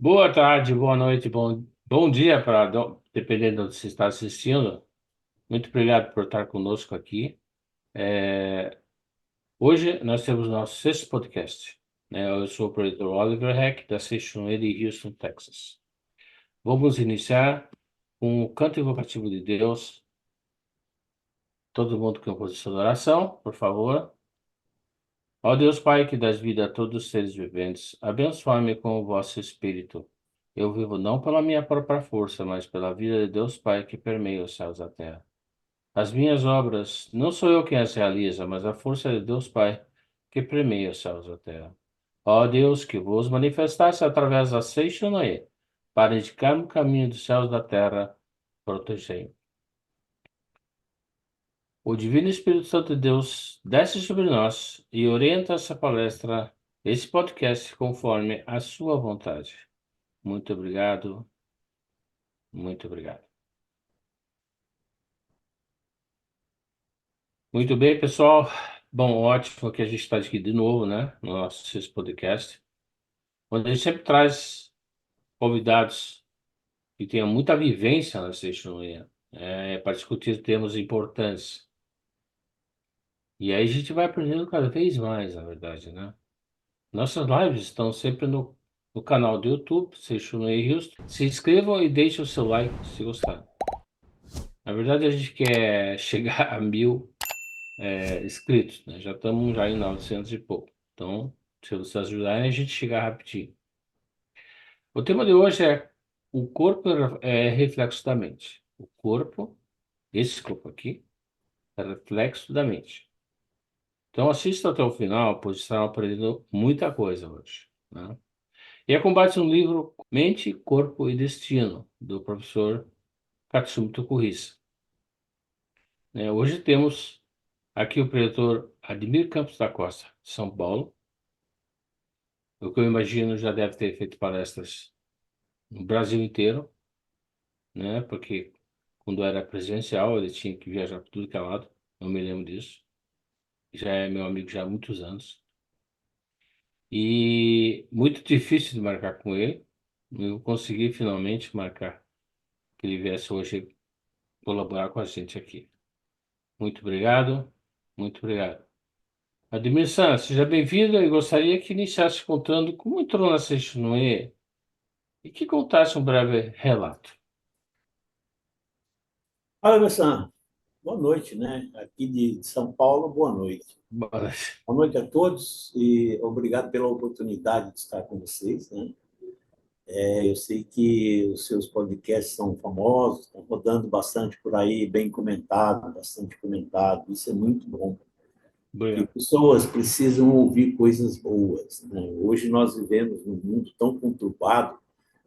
Boa tarde, boa noite, bom dia para dependendo de se está assistindo. Muito obrigado por estar conosco aqui. Hoje nós temos nosso sexto podcast, né? Eu sou o produtor Oliver Heck, da Station A de Houston, Texas. Vamos iniciar com o canto invocativo de Deus. Todo mundo com posição de oração, por favor. Ó Deus Pai, que dás vida a todos os seres viventes, abençoa-me com o vosso Espírito. Eu vivo não pela minha própria força, mas pela vida de Deus Pai que permeia os céus e a terra. As minhas obras, não sou eu quem as realiza, mas a força de Deus Pai que permeia os céus e a terra. Ó Deus, que vos manifestasse através da Seixonoe, para indicar-me o caminho dos céus e da terra, protegei-me. O Divino Espírito Santo de Deus desce sobre nós e orienta essa palestra, esse podcast, conforme a sua vontade. Muito obrigado, muito obrigado. Muito bem, pessoal. Bom, ótimo que a gente está aqui de novo, né? No nosso esse podcast, onde a gente sempre traz convidados que tenham muita vivência na tecnologia, para discutir temas importantes. E aí a gente vai aprendendo cada vez mais, na verdade, né? Nossas lives estão sempre no canal do YouTube, Seixonoye Houston. Se inscrevam e deixem o seu like se gostar. Na verdade, a gente quer chegar a 1.000 inscritos, né? Já estamos já em 900 e pouco. Então, se vocês ajudarem, a gente chegar rapidinho. O tema de hoje é o corpo é reflexo da mente. O corpo, esse corpo aqui, é reflexo da mente. Então, assista até o final, pois estarão aprendendo muita coisa hoje, né? E é com base no livro Mente, Corpo e Destino, do professor Katsumi Tokurisa. Hoje temos aqui o pretor Ademir Campos da Costa, de São Paulo. O que eu imagino já deve ter feito palestras no Brasil inteiro, né? Porque quando era presencial ele tinha que viajar por tudo que é lado. Eu me lembro disso. Já é meu amigo já há muitos anos. E muito difícil de marcar com ele. Eu consegui finalmente marcar que ele viesse hoje colaborar com a gente aqui. Muito obrigado. Muito obrigado. Ademir Santos, seja bem-vindo. Eu gostaria que iniciasse contando como entrou na Seixinoe e que contasse um breve relato. Fala, Alessandro. Boa noite, né? Aqui de São Paulo, boa noite. Mas, Boa noite a todos e obrigado pela oportunidade de estar com vocês, né? Eu sei que os seus podcasts são famosos, estão rodando bastante por aí, bem comentado, bastante comentado. Isso é muito bom, porque obrigado. pessoas precisam ouvir coisas boas, né? Hoje nós vivemos num mundo tão conturbado.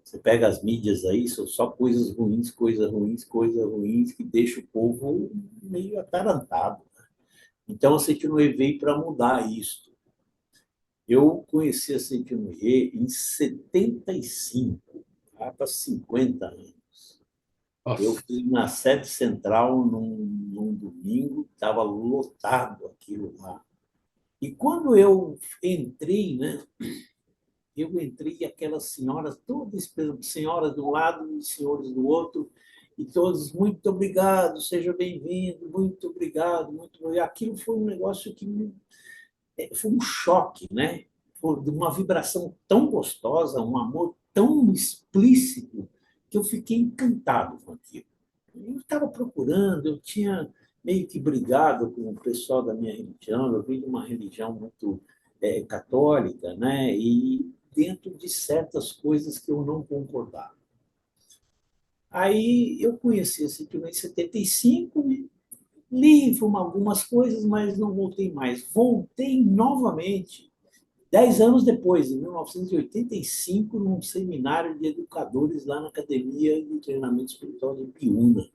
Você pega as mídias aí, são só coisas ruins, coisas ruins, que deixam o povo meio atarantado. Então, a Sentinel veio para mudar isso. Eu conheci a Sentinel em 75, há para 50 anos. Eu Nossa, fui na sede central num domingo, estava lotado aquilo lá. E quando eu entrei, né, eu entrei e aquelas senhoras, todas senhoras de um lado e senhores do outro, e todos, muito obrigado, seja bem-vindo, muito obrigado, muito obrigado. Aquilo foi um negócio que foi um choque, né? Foi de uma vibração tão gostosa, um amor tão explícito, que eu fiquei encantado com aquilo. Eu estava procurando, eu tinha meio que brigado com o pessoal da minha religião, eu vim de uma religião muito católica, né? E dentro de certas coisas que eu não concordava. Aí eu conheci esse filme em 75, li algumas coisas, mas não voltei mais. Voltei novamente 10 anos depois, em 1985, num seminário de educadores lá na Academia de Treinamento Espiritual de Piúna.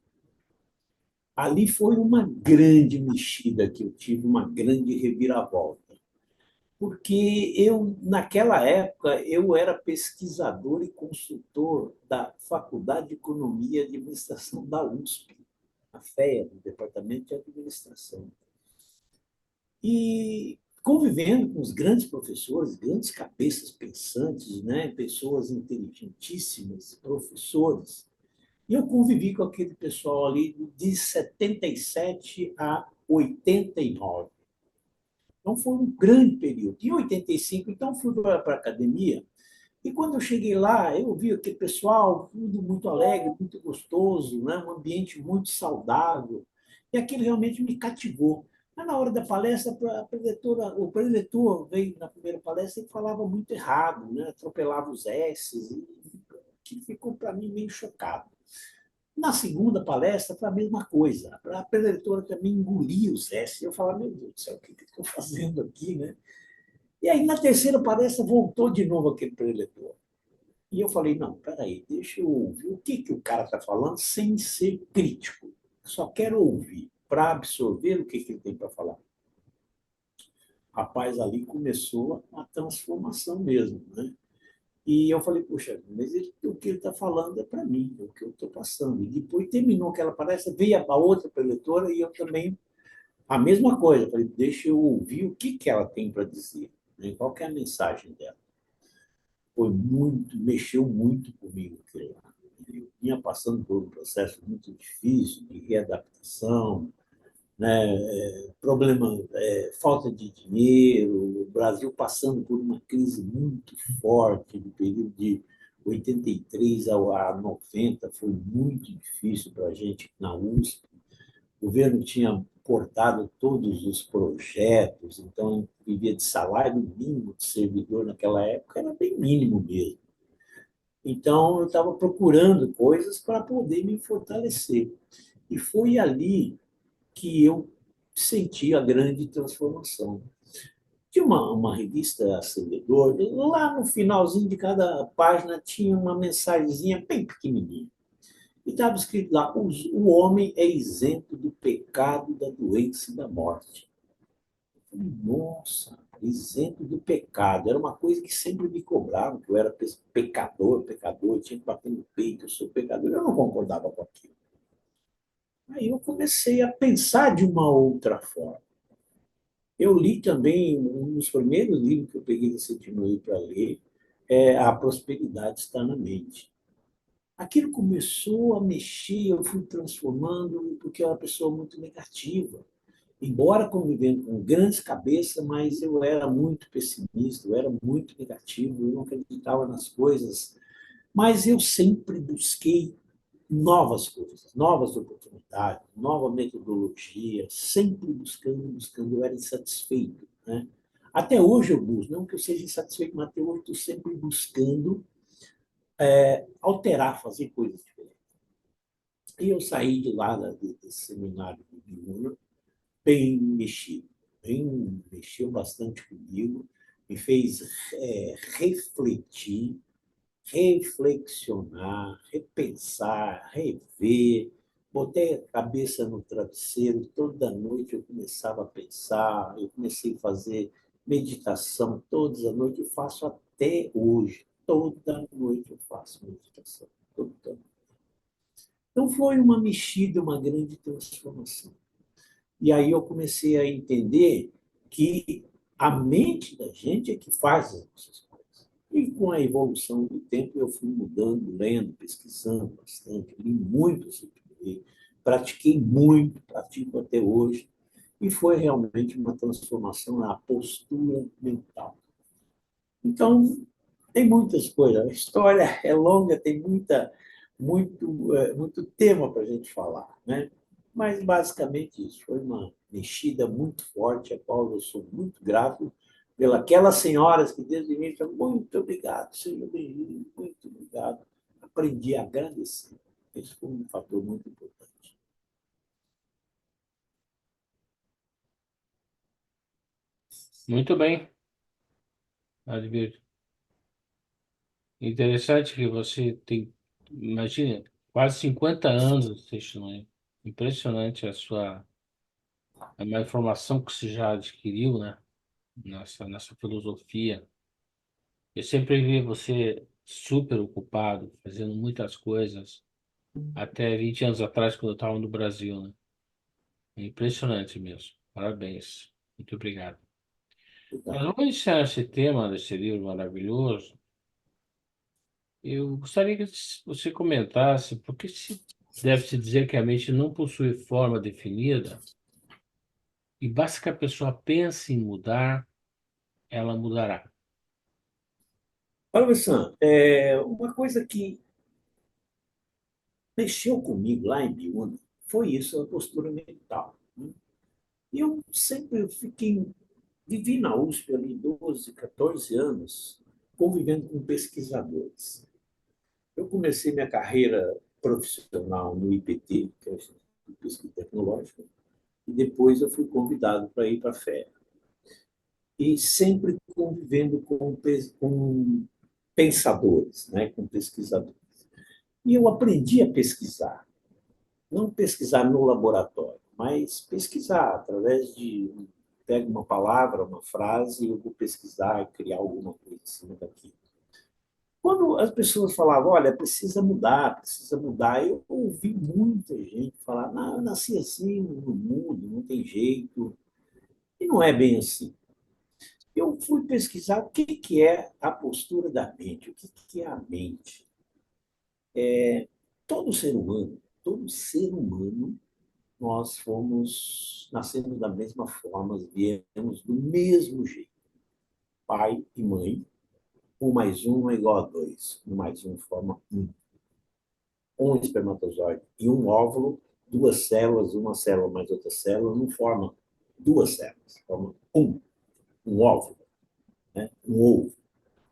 Ali foi uma grande mexida que eu tive, uma grande reviravolta. Porque eu, naquela época, eu era pesquisador e consultor da Faculdade de Economia e Administração da USP, a FEA, do Departamento de Administração. E convivendo com os grandes professores, grandes cabeças pensantes, né? Pessoas inteligentíssimas, professores. E eu convivi com aquele pessoal ali de 77 a 89. Então, foi um grande período. Em 85, então, fui para a academia. E quando eu cheguei lá, eu vi aquele pessoal, tudo muito alegre, muito gostoso, né? Um ambiente muito saudável. E aquilo realmente me cativou. Mas na hora da palestra, a preletora, o preletor veio na primeira palestra e falava muito errado, né? Atropelava os S's, e que ficou para mim meio chocado. Na segunda palestra, foi a mesma coisa. A preletora também engolia os S. Eu falava, meu Deus do céu, o que estou fazendo aqui, né? E aí, na terceira palestra, voltou de novo aquele preletor. E eu falei, não, peraí, deixa eu ouvir o que o cara está falando sem ser crítico. Só quero ouvir para absorver o que ele tem para falar. Rapaz, ali começou a transformação mesmo, né? E eu falei, puxa, mas o que ele está falando é para mim, é o que eu estou passando. E depois terminou aquela palestra, veio a outra preletora e eu também, a mesma coisa. Eu falei, deixa eu ouvir o que ela tem para dizer, né? Qual que é a mensagem dela. Foi muito, mexeu muito comigo aquilo lá. Eu vinha passando por um processo muito difícil de readaptação, né? Problema, falta de dinheiro, o Brasil passando por uma crise muito forte, no período de 83 a 90, foi muito difícil para a gente na USP. O governo tinha cortado todos os projetos, então vivia de salário mínimo de servidor naquela época, era bem mínimo mesmo. Então, eu estava procurando coisas para poder me fortalecer. E foi ali que eu senti a grande transformação. Tinha uma revista Acendedor, lá no finalzinho de cada página tinha uma mensagenzinha bem pequenininha. E estava escrito lá: o homem é isento do pecado, da doença e da morte. Eu falei, nossa, isento do pecado. Era uma coisa que sempre me cobravam, que eu era pecador, pecador, eu tinha que bater no peito, eu sou pecador. Eu não concordava com aquilo. Aí eu comecei a pensar de uma outra forma. Eu li também, um dos primeiros livros que eu peguei recentemente para ler, A Prosperidade Está na Mente. Aquilo começou a mexer, eu fui transformando, porque eu era uma pessoa muito negativa. Embora convivendo com grandes cabeças, mas eu era muito pessimista, eu era muito negativo, eu não acreditava nas coisas. Mas eu sempre busquei novas coisas, novas oportunidades, nova metodologia, sempre buscando, buscando. Eu era insatisfeito, né? Até hoje eu busco, não que eu seja insatisfeito, mas até hoje eu estou sempre buscando alterar, fazer coisas diferentes. E eu saí de lá desse seminário de Biúna bem mexido, bem, mexeu bastante comigo, me fez refletir, reflexionar, repensar, rever. Botei a cabeça no travesseiro, toda noite eu começava a pensar, eu comecei a fazer meditação todas as noites, eu faço até hoje. Toda noite eu faço meditação. Toda noite. Então foi uma mexida, uma grande transformação. E aí eu comecei a entender que a mente da gente é que faz as nossas coisas. E com a evolução do tempo, eu fui mudando, lendo, pesquisando bastante, li muito sobre ele, pratiquei muito, pratico até hoje, e foi realmente uma transformação na postura mental. Então, tem muitas coisas. A história é longa, tem muito tema para a gente falar, né? Mas, basicamente, isso foi uma mexida muito forte, a qual eu sou muito grato pelas senhoras que, desde o início, muito obrigado, seja bem-vindo, muito obrigado. Aprendi a agradecer. Esse foi um fator muito importante. Muito bem, Advir. Interessante que você tem, imagina, quase 50 anos de testemunho. Impressionante a informação que você já adquiriu, né? Nessa filosofia. Eu sempre vi você super ocupado, fazendo muitas coisas, até 20 anos atrás, quando eu estava no Brasil, né? É impressionante mesmo. Parabéns. Muito obrigado. Mas vamos iniciar esse tema desse livro maravilhoso. Eu gostaria que você comentasse por que deve-se dizer que a mente não possui forma definida e basta que a pessoa pense em mudar, ela mudará. Olha, Sam, uma coisa que mexeu comigo lá em Biúna foi isso, a postura mental, né? E eu sempre vivi na USP ali 12, 14 anos, convivendo com pesquisadores. Eu comecei minha carreira profissional no IPT, que é o Instituto de Pesquisa Tecnológica, e depois eu fui convidado para ir para a FEA. E sempre convivendo com pensadores, né, com pesquisadores. E eu aprendi a pesquisar, não pesquisar no laboratório, mas pesquisar através de pego uma palavra, uma frase, e eu vou pesquisar e criar alguma coisa em cima daquilo. Quando as pessoas falavam, olha, precisa mudar, eu ouvi muita gente falar, não, eu nasci assim no mundo, não tem jeito. E não é bem assim. Eu fui pesquisar o que é a postura da mente, o que é a mente. Todo ser humano, nós nascemos da mesma forma, viemos do mesmo jeito. Pai e mãe, um mais um é igual a dois. Um mais um forma um. Um espermatozoide e um óvulo, duas células, uma célula mais outra célula, não formam duas células, formam um óvulo, né? Um ovo.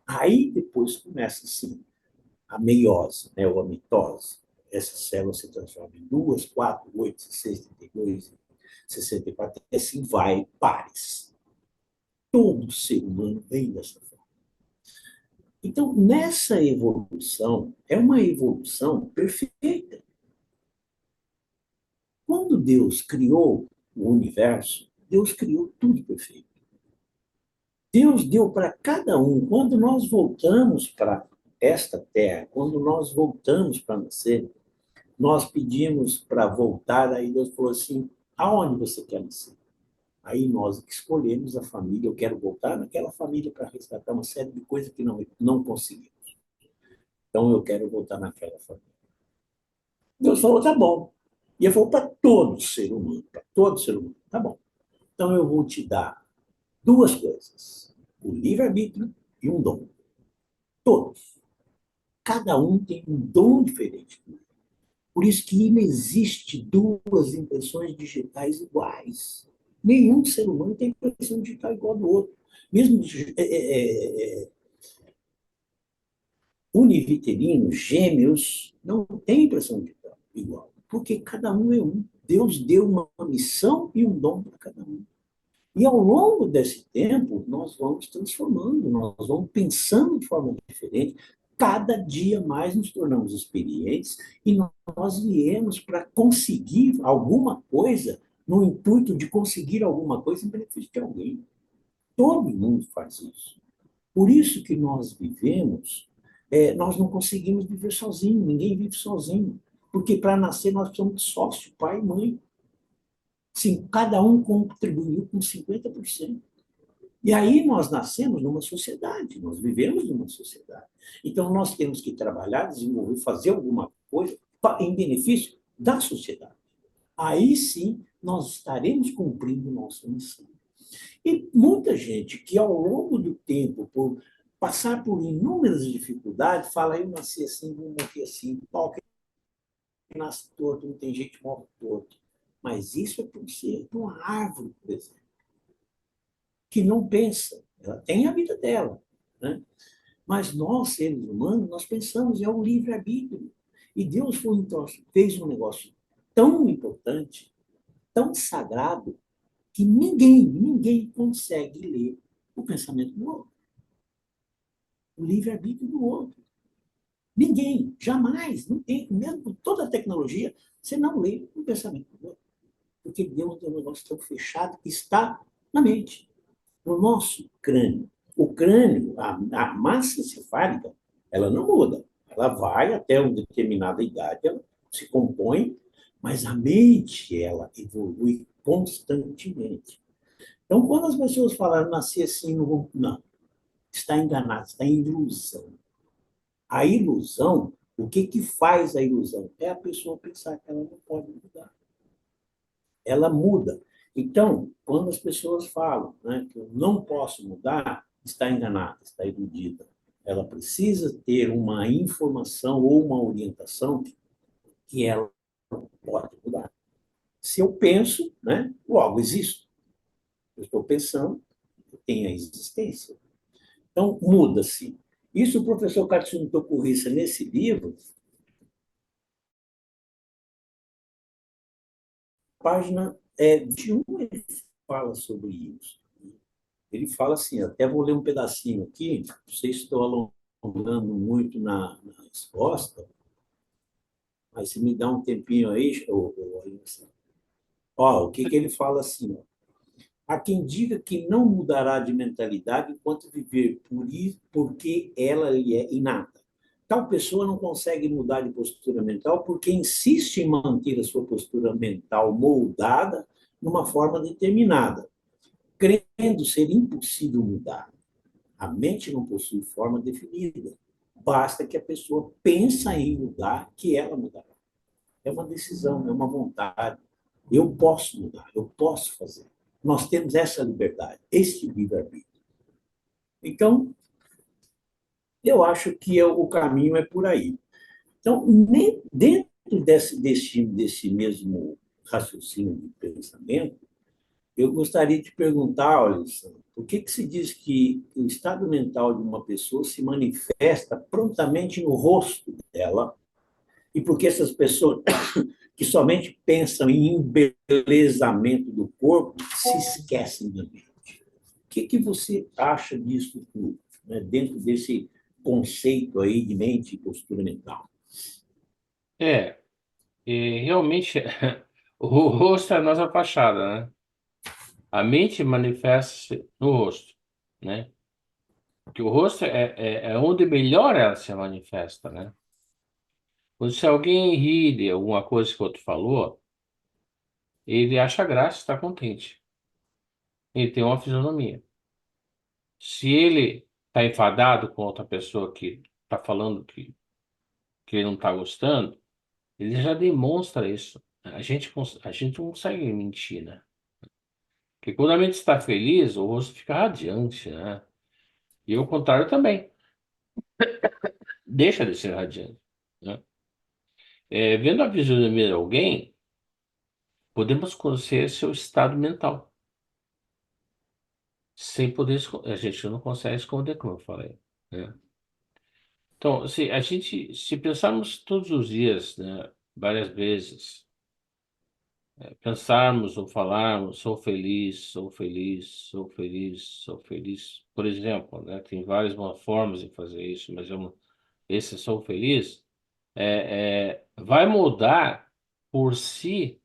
Aí depois começa assim, a meiose, né? Ou a mitose. Essa célula se transforma em duas, quatro, oito, 62, 64, e assim vai, pares. Todo ser humano vem dessa forma. Então, nessa evolução, é uma evolução perfeita. Quando Deus criou o universo, Deus criou tudo perfeito. Deus deu para cada um. Quando nós voltamos para esta terra, quando nós voltamos para nascer, nós pedimos para voltar, aí Deus falou assim: aonde você quer nascer? Aí nós escolhemos a família, eu quero voltar naquela família para resgatar uma série de coisas que não conseguimos. Então eu quero voltar naquela família. Deus falou: tá bom. E ele falou para todo ser humano, para todo ser humano: tá bom. Então eu vou te dar duas coisas: o livre-arbítrio e um dom. Todos. Cada um tem um dom diferente. Por isso que não existe duas impressões digitais iguais. Nenhum ser humano tem impressão digital igual ao do outro. Mesmo univitelinos, gêmeos, não tem impressão digital igual. Porque cada um é um. Deus deu uma missão e um dom para cada um. E ao longo desse tempo, nós vamos transformando, nós vamos pensando de forma diferente. Cada dia mais nos tornamos experientes e nós viemos para conseguir alguma coisa, no intuito de conseguir alguma coisa em benefício de alguém. Todo mundo faz isso. Por isso que nós vivemos, nós não conseguimos viver sozinho, ninguém vive sozinho. Porque para nascer nós precisamos de sócio, pai e mãe. Sim, cada um contribuiu com 50%. E aí nós nascemos numa sociedade, nós vivemos numa sociedade. Então nós temos que trabalhar, desenvolver, fazer alguma coisa em benefício da sociedade. Aí sim nós estaremos cumprindo nossa missão. E muita gente que ao longo do tempo, por passar por inúmeras dificuldades, fala: eu nasci assim, vou morrer assim, pau que nasce torto, não tem gente morre torto. Mas isso é por ser uma árvore, por exemplo, que não pensa. Ela tem a vida dela, né? Mas nós, seres humanos, nós pensamos, é o livre-arbítrio. E Deus fez um negócio tão importante, tão sagrado, que ninguém consegue ler o pensamento do outro, o livre-arbítrio do outro. Ninguém, jamais, não tem, mesmo com toda a tecnologia, você não lê o pensamento do outro. Porque Deus é um negócio tão fechado que está na mente, no nosso crânio. O crânio, a massa encefálica, ela não muda. Ela vai até uma determinada idade, ela se compõe, mas a mente, ela evolui constantemente. Então, quando as pessoas falam, "Eu nasci assim, não vou... Não, está enganado, está em ilusão. A ilusão, o que que faz a ilusão? É a pessoa pensar que ela não pode mudar. Ela muda. Então, quando as pessoas falam, né, que eu não posso mudar, está enganada, está iludida. Ela precisa ter uma informação ou uma orientação que ela pode mudar. Se eu penso, né, logo existo. Eu estou pensando, eu tenho a existência. Então, muda-se. Isso o professor Katsuno Tokurissa, nesse livro, página 21, ele fala sobre isso. Ele fala assim, até vou ler um pedacinho aqui, não sei se estou alongando muito na resposta, mas se me dá um tempinho aí, ó, o que, que ele fala assim, ó, há quem diga que não mudará de mentalidade enquanto viver por isso, porque ela lhe é inata. Tal pessoa não consegue mudar de postura mental porque insiste em manter a sua postura mental moldada numa forma determinada, crendo ser impossível mudar. A mente não possui forma definida. Basta que a pessoa pense em mudar, que ela mudará. É uma decisão, é uma vontade. Eu posso mudar, eu posso fazer. Nós temos essa liberdade, esse livre-arbítrio. Então, eu acho que o caminho é por aí. Então, dentro desse mesmo raciocínio de pensamento, eu gostaria de perguntar, olha, por que que se diz que o estado mental de uma pessoa se manifesta prontamente no rosto dela e por que essas pessoas que somente pensam em embelezamento do corpo se esquecem da mente? O que que você acha disso tudo, né, dentro desse conceito aí de mente e postura mental? É, realmente, o rosto é a nossa fachada, né? A mente manifesta-se no rosto, né? Porque o rosto é onde melhor ela se manifesta, né? Quando se alguém ri de alguma coisa que o outro falou, ele acha graça, está contente. Ele tem uma fisionomia. Se ele está enfadado com outra pessoa que está falando que ele não está gostando, ele já demonstra isso. A gente não consegue mentir, né? Porque quando a mente está feliz, o rosto fica radiante, né? E o contrário também. Deixa de ser radiante, né? Vendo a fisionomia de alguém, podemos conhecer seu estado mental. Sem poder, a gente não consegue esconder, como eu falei, né? Então, se pensarmos todos os dias, né, várias vezes, pensarmos ou falarmos, sou feliz, sou feliz, sou feliz, sou feliz, por exemplo, né, tem várias formas de fazer isso, mas esse sou feliz, vai mudar por si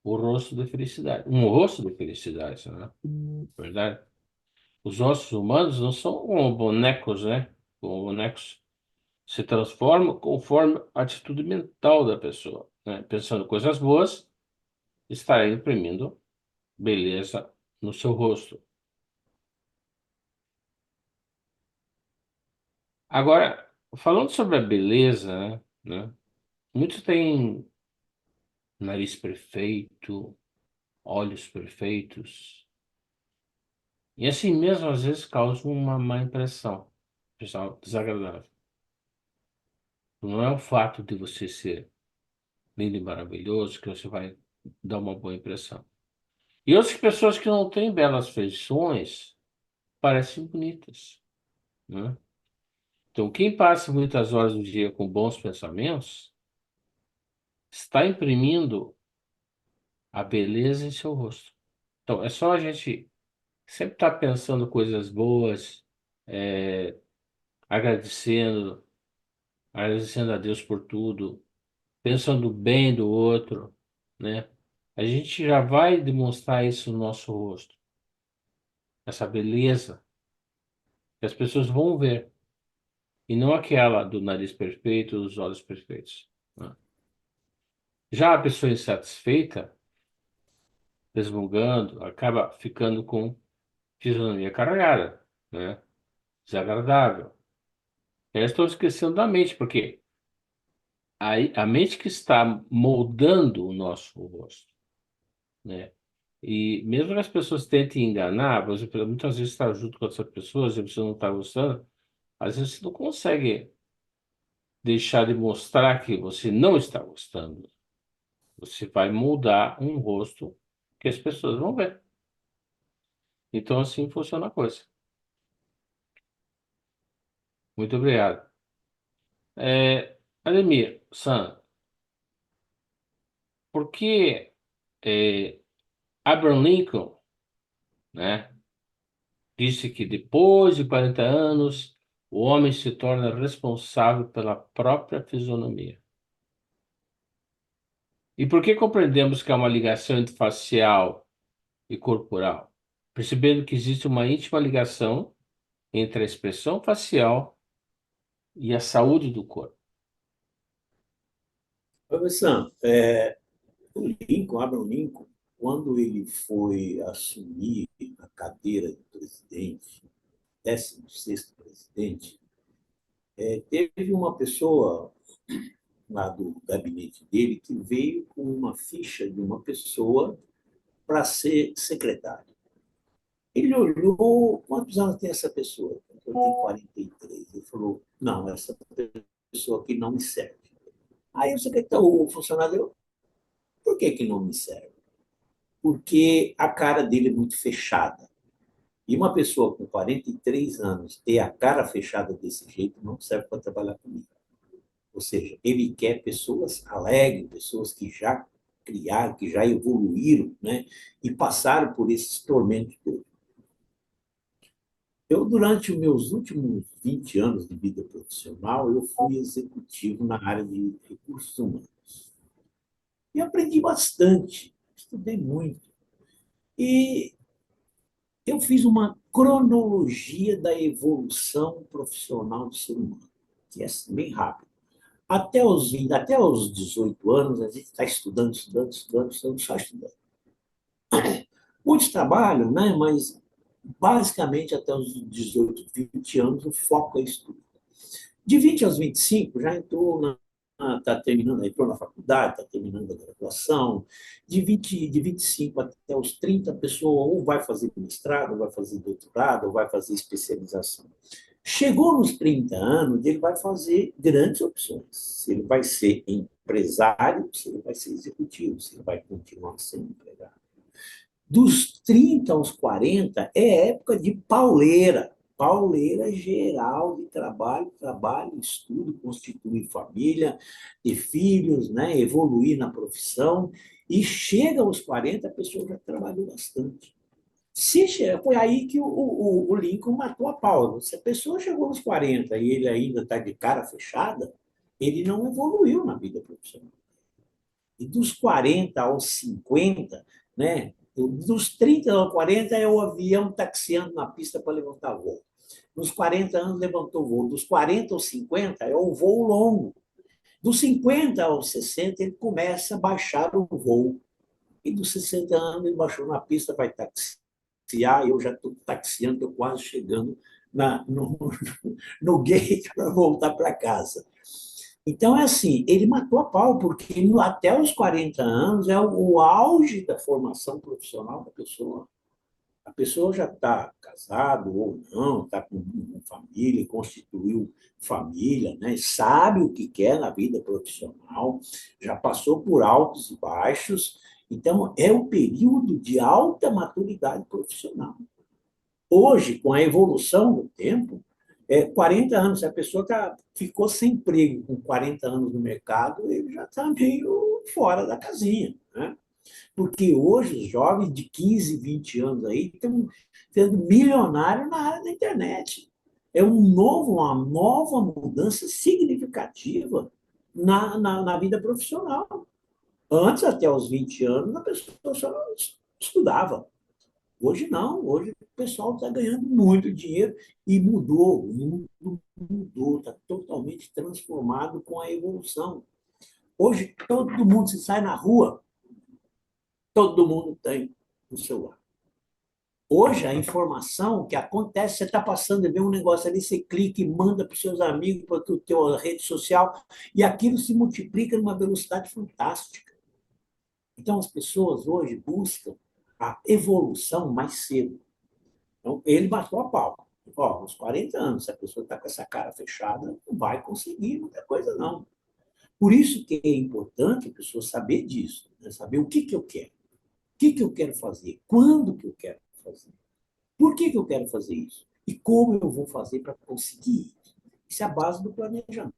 o rosto de felicidade, um rosto de felicidade, né? Verdade? Os ossos humanos não são como bonecos, né? Como bonecos se transformam conforme a atitude mental da pessoa, né? Pensando coisas boas, estará imprimindo beleza no seu rosto. Agora, falando sobre a beleza, né? Muitos têm nariz perfeito, olhos perfeitos, e assim mesmo às vezes causam uma má impressão, pessoal, desagradável. Não é o fato de você ser lindo e maravilhoso que você vai dar uma boa impressão. E outras pessoas que não têm belas feições parecem bonitas, né? Então, quem passa muitas horas do dia com bons pensamentos está imprimindo a beleza em seu rosto. Então, é só a gente sempre estar pensando coisas boas, é, agradecendo, agradecendo a Deus por tudo, pensando bem do outro, né? A gente já vai demonstrar isso no nosso rosto, essa beleza que as pessoas vão ver, e não aquela do nariz perfeito, dos olhos perfeitos, né? Já a pessoa insatisfeita, resmungando, acaba ficando com fisionomia carregada, né? Desagradável. Eles estão esquecendo da mente, porque a mente que está moldando o nosso rosto, né? E mesmo que as pessoas tentem enganar, você muitas vezes está junto com outras pessoas e você não está gostando, às vezes você não consegue deixar de mostrar que você não está gostando. Você vai moldar um rosto que as pessoas vão ver. Então, assim funciona a coisa. Muito obrigado. Ademir, Sam, por que Abraham Lincoln, né, disse que depois de 40 anos o homem se torna responsável pela própria fisionomia? E por que compreendemos que há uma ligação entre facial e corporal? Percebendo que existe uma íntima ligação entre a expressão facial e a saúde do corpo. Professor, o Lincoln, Abraham Lincoln, quando ele foi assumir a cadeira de presidente, 16º presidente, teve uma pessoa lá do gabinete dele que veio com uma ficha de uma pessoa para ser secretário. Ele olhou, quantos anos tem essa pessoa? Eu tenho 43. Ele falou, não, essa pessoa aqui não me serve. Aí o secretário, o funcionário, por que que não me serve? Porque a cara dele é muito fechada. E uma pessoa com 43 anos ter a cara fechada desse jeito não serve para trabalhar comigo. Ou seja, ele quer pessoas alegres, pessoas que já criaram, que já evoluíram, né? E passaram por esses tormentos todos. Eu, durante os meus últimos 20 anos de vida profissional, eu fui executivo na área de recursos humanos. E aprendi bastante, estudei muito. E eu fiz uma cronologia da evolução profissional do ser humano, que é assim, bem rápido. Até os 20, até os 18 anos, a gente está estudando, estudando, estudando, estudando, só estudando. Muitos trabalham, né? Mas basicamente até os 18, 20 anos, o foco é estudo. De 20 aos 25, já entrou está terminando, entrou na faculdade, está terminando a graduação. De 25 até os 30, a pessoa ou vai fazer mestrado, ou vai fazer doutorado, ou vai fazer especialização. Chegou nos 30 anos, ele vai fazer grandes opções. Se ele vai ser empresário, se ele vai ser executivo, se ele vai continuar sendo empregado. Dos 30 aos 40 é época de pauleira. Pauleira geral de trabalho, trabalho, estudo, constituir família, ter filhos, né, evoluir na profissão. E chega aos 40, a pessoa já trabalhou bastante. Se chega, foi aí que o Lincoln matou a pau. Se a pessoa chegou aos 40 e ele ainda está de cara fechada, ele não evoluiu na vida profissional. E dos 40 aos 50, né? Dos 30 aos 40 é o avião taxiando na pista para levantar voo. Nos 40 anos levantou voo. Dos 40 aos 50 é o voo longo. Dos 50 aos 60 ele começa a baixar o voo. E dos 60 anos ele baixou na pista, vai taxiar, eu já estou taxiando, estou quase chegando no gate para voltar para casa. Então, é assim, ele matou a pau, porque até os 40 anos é o auge da formação profissional da pessoa. A pessoa já está casado ou não, está com família, constituiu família, né? Sabe o que quer na vida profissional, já passou por altos e baixos. Então, é o período de alta maturidade profissional. Hoje, com a evolução do tempo, 40 anos, se a pessoa ficou sem emprego com 40 anos no mercado, ele já está meio fora da casinha, né? Porque hoje os jovens de 15, 20 anos aí estão sendo milionários na área da internet. É uma nova mudança significativa na vida profissional. Antes, até os 20 anos, a pessoa só estudava. Hoje não, hoje o pessoal está ganhando muito dinheiro e mudou, o mundo mudou, está totalmente transformado com a evolução. Hoje todo mundo se sai na rua, todo mundo tem um celular. Hoje, a informação que acontece, você está passando e vê um negócio ali, você clica e manda para os seus amigos, para a tua rede social, e aquilo se multiplica numa velocidade fantástica. Então, as pessoas hoje buscam a evolução mais cedo. Então, ele bateu a pau. Ó, uns 40 anos, se a pessoa está com essa cara fechada, não vai conseguir muita coisa, não. Por isso que é importante a pessoa saber disso, né? Saber o que eu quero, o que eu quero fazer, quando que eu quero fazer, por que eu quero fazer isso e como eu vou fazer para conseguir isso. Isso é a base do planejamento.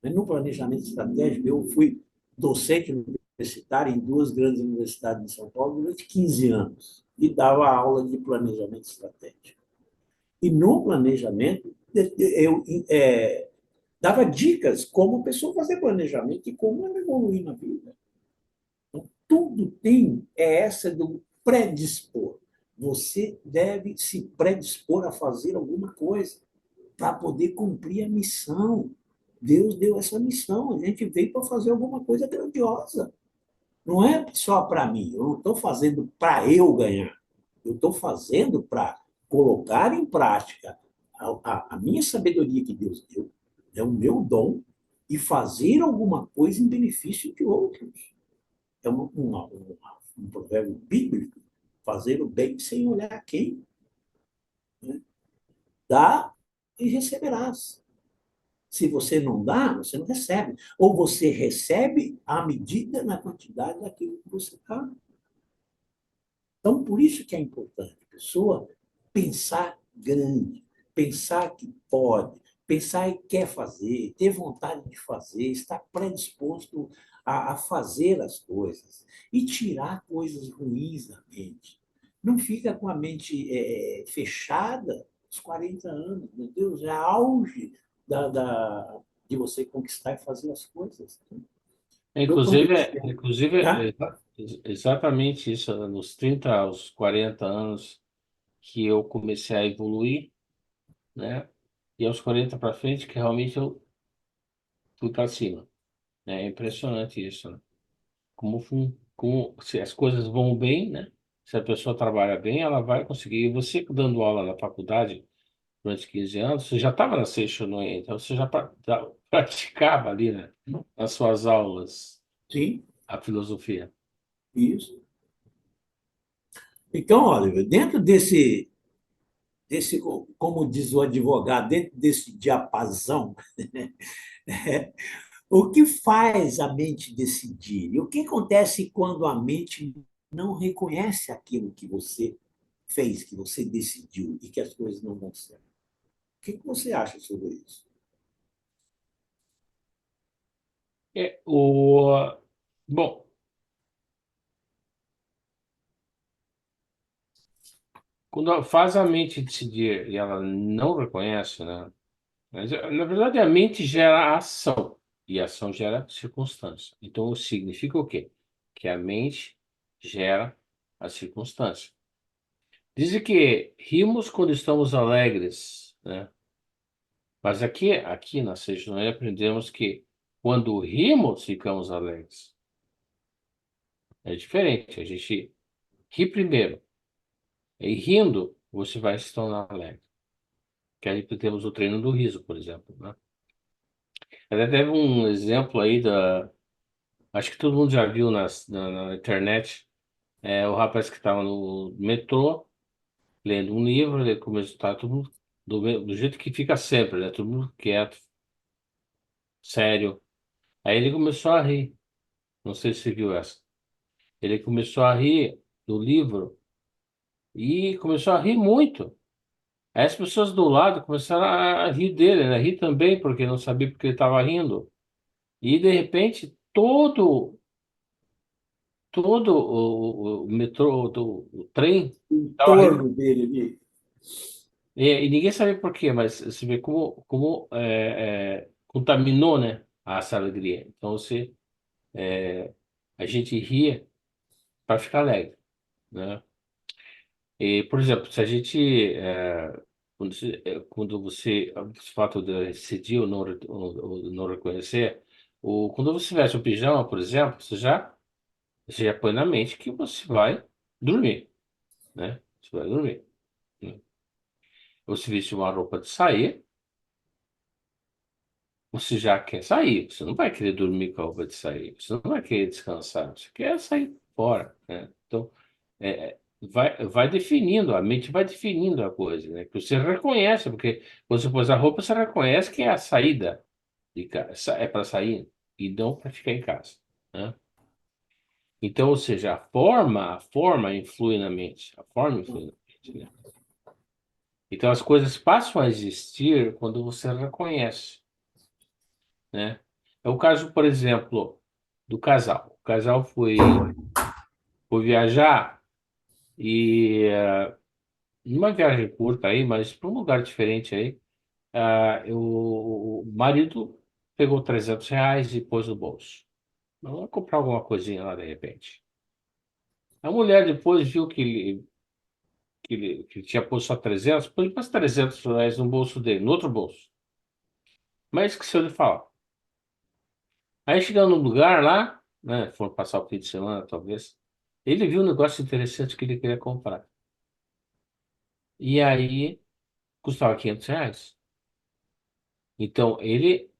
No planejamento estratégico, eu fui docente universitário em duas grandes universidades de São Paulo durante 15 anos e dava aula de planejamento estratégico. E no planejamento, eu dava dicas como a pessoa fazer planejamento e como ela evoluir na vida. Então, tudo tem essa do predispor. Você deve se predispor a fazer alguma coisa para poder cumprir a missão. Deus deu essa missão, a gente veio para fazer alguma coisa grandiosa. Não é só para mim, eu não estou fazendo para eu ganhar, eu estou fazendo para colocar em prática a minha sabedoria que Deus deu, é o meu dom, e fazer alguma coisa em benefício de outros. É um provérbio bíblico, fazer o bem sem olhar a quem. Né? Dá e receberás. Se você não dá, você não recebe. Ou você recebe à medida, na quantidade daquilo que você dá. Então, por isso que é importante a pessoa pensar grande, pensar que pode, pensar que quer fazer, ter vontade de fazer, estar predisposto a fazer as coisas e tirar coisas ruins da mente. Não fica com a mente fechada aos 40 anos. Meu Deus, é auge de você conquistar e fazer as coisas. Eu Inclusive, comecei. Tá? exatamente isso, nos 30 aos 40 anos que eu comecei a evoluir, né? E aos 40 para frente que realmente eu fui para cima. Né? É impressionante isso, né? Como se as coisas vão bem, né? Se a pessoa trabalha bem, ela vai conseguir. E você dando aula na faculdade durante 15 anos, você já estava na Seixonoye, então você já praticava ali, né? Nas suas aulas, Sim, a filosofia. isso. Então, Oliver, dentro desse, como diz o advogado, dentro desse diapasão, o que faz a mente decidir? E o que acontece quando a mente não reconhece aquilo que você fez, que você decidiu e que as coisas não vão certo? O que você acha sobre isso? É, o, bom, quando faz a mente decidir e ela não reconhece, né? Mas, na verdade, a mente gera ação e a ação gera circunstância. Então, significa o quê? Que a mente gera a circunstância. Dizem que rimos quando estamos alegres, né? Mas aqui na Seixonoye aprendemos que quando rimos, ficamos alegres. É diferente. A gente ri primeiro. E rindo, você vai se tornar alegre. Que aí temos o treino do riso, por exemplo, né? Até teve um exemplo aí da. Acho que todo mundo já viu na internet. É o rapaz que estava no metrô, lendo um livro, ele começou a estar todo mundo do jeito que fica sempre, né? Todo mundo quieto, sério. Aí ele começou a rir. Não sei se você viu essa. Ele começou a rir do livro e começou a rir muito. Aí as pessoas do lado começaram a rir dele, né? Rir também, porque não sabia porque ele estava rindo. E de repente, todo o metrô, o trem Em estava rindo. torno dele ali. E ninguém sabe por quê, mas você vê como contaminou, né, essa alegria. Então, a gente ria para ficar alegre, né? E, por exemplo, se a gente, o fato de decidir ou não reconhecer, quando você veste um pijama, por exemplo, você já põe na mente que você vai dormir. né? Você vai dormir. Né? Você veste uma roupa de sair, você já quer sair. Você não vai querer dormir com a roupa de sair. Você não vai querer descansar. Você quer sair fora, né? Então, vai definindo, a mente vai definindo a coisa, né? Que você reconhece, porque quando você pôs a roupa, você reconhece que é a saída de casa, é para sair e não para ficar em casa, né? Então, ou seja, a forma influi na mente, a forma influi na mente, né? Então, as coisas passam a existir quando você reconhece, né? É o caso, por exemplo, do casal. O casal foi viajar e numa viagem curta aí, mas para um lugar diferente aí, o marido pegou R$ 300 e pôs no bolso. Vamos comprar alguma coisinha lá de repente. A mulher depois viu que ele tinha posto só 300, pôs mais R$ 300 no bolso dele, no outro bolso. Mas esqueceu de falar. Aí chegando no lugar lá, né, foram passar o fim de semana, talvez, ele viu um negócio interessante que ele queria comprar. E aí custava R$ 500. Então ele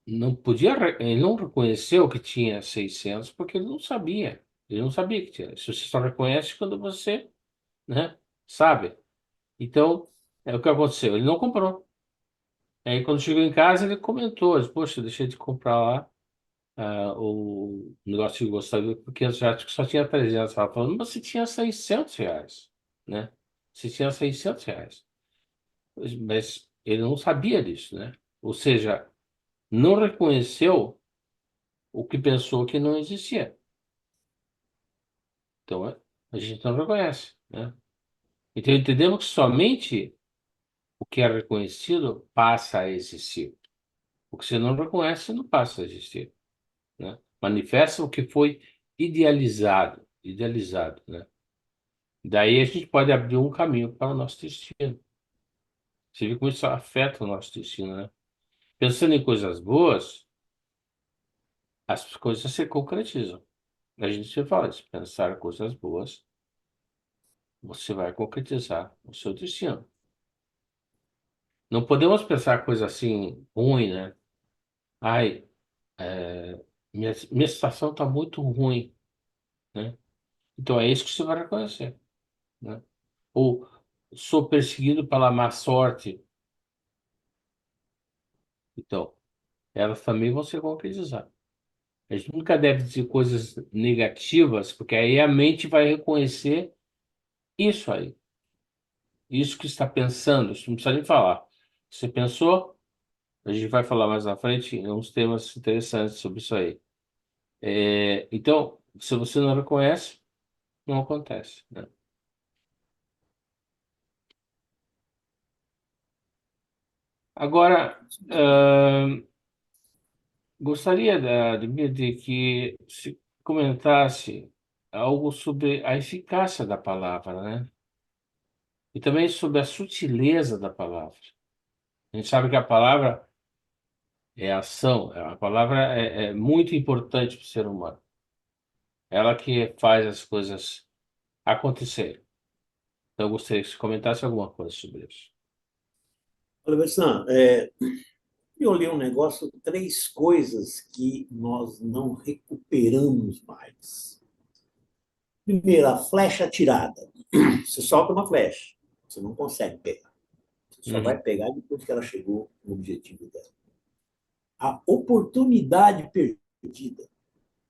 não reconheceu que tinha 600 porque ele não sabia. Ele não sabia que tinha. Se você só reconhece quando você, né, sabe. Então, é o que aconteceu. Ele não comprou. Aí quando chegou em casa, ele comentou, disse, poxa, eu deixei de comprar lá o negócio que eu gostava, porque eu já acho que só tinha 300. Ela falou, mas você tinha R$ 600, né? Você tinha R$ 600. Mas ele não sabia disso, né? Ou seja, não reconheceu o que pensou que não existia. Então, a gente não reconhece, né? Então, entendemos que somente o que é reconhecido passa a existir. O que você não reconhece não passa a existir, né? Manifesta o que foi idealizado, né? Daí a gente pode abrir um caminho para o nosso destino. Você vê como isso afeta o nosso destino, né? Pensando em coisas boas, as coisas se concretizam. A gente sempre fala isso, pensar coisas boas, você vai concretizar o seu destino. Não podemos pensar coisa assim ruim, né? Ai, minha situação está muito ruim, né? Então é isso que você vai reconhecer, né? Ou sou perseguido pela má sorte. Então, elas também vão se concretizar. A gente nunca deve dizer coisas negativas, porque aí a mente vai reconhecer isso aí, isso que está pensando. Isso não precisa nem falar. Você pensou? A gente vai falar mais na frente em uns temas interessantes sobre isso aí. Então, se você não reconhece, não acontece, né? Agora, gostaria de que se comentasse algo sobre a eficácia da palavra, né? E também sobre a sutileza da palavra. A gente sabe que a palavra é ação, a palavra é muito importante para o ser humano. Ela que faz as coisas acontecerem. Então, eu gostaria que você comentasse alguma coisa sobre isso. Olha, Bessan, eu li um negócio, três coisas que nós não recuperamos mais. Primeiro, a flecha atirada. Você solta uma flecha, você não consegue pegar. Você só vai Uhum. pegar depois que ela chegou no objetivo dela. A oportunidade perdida.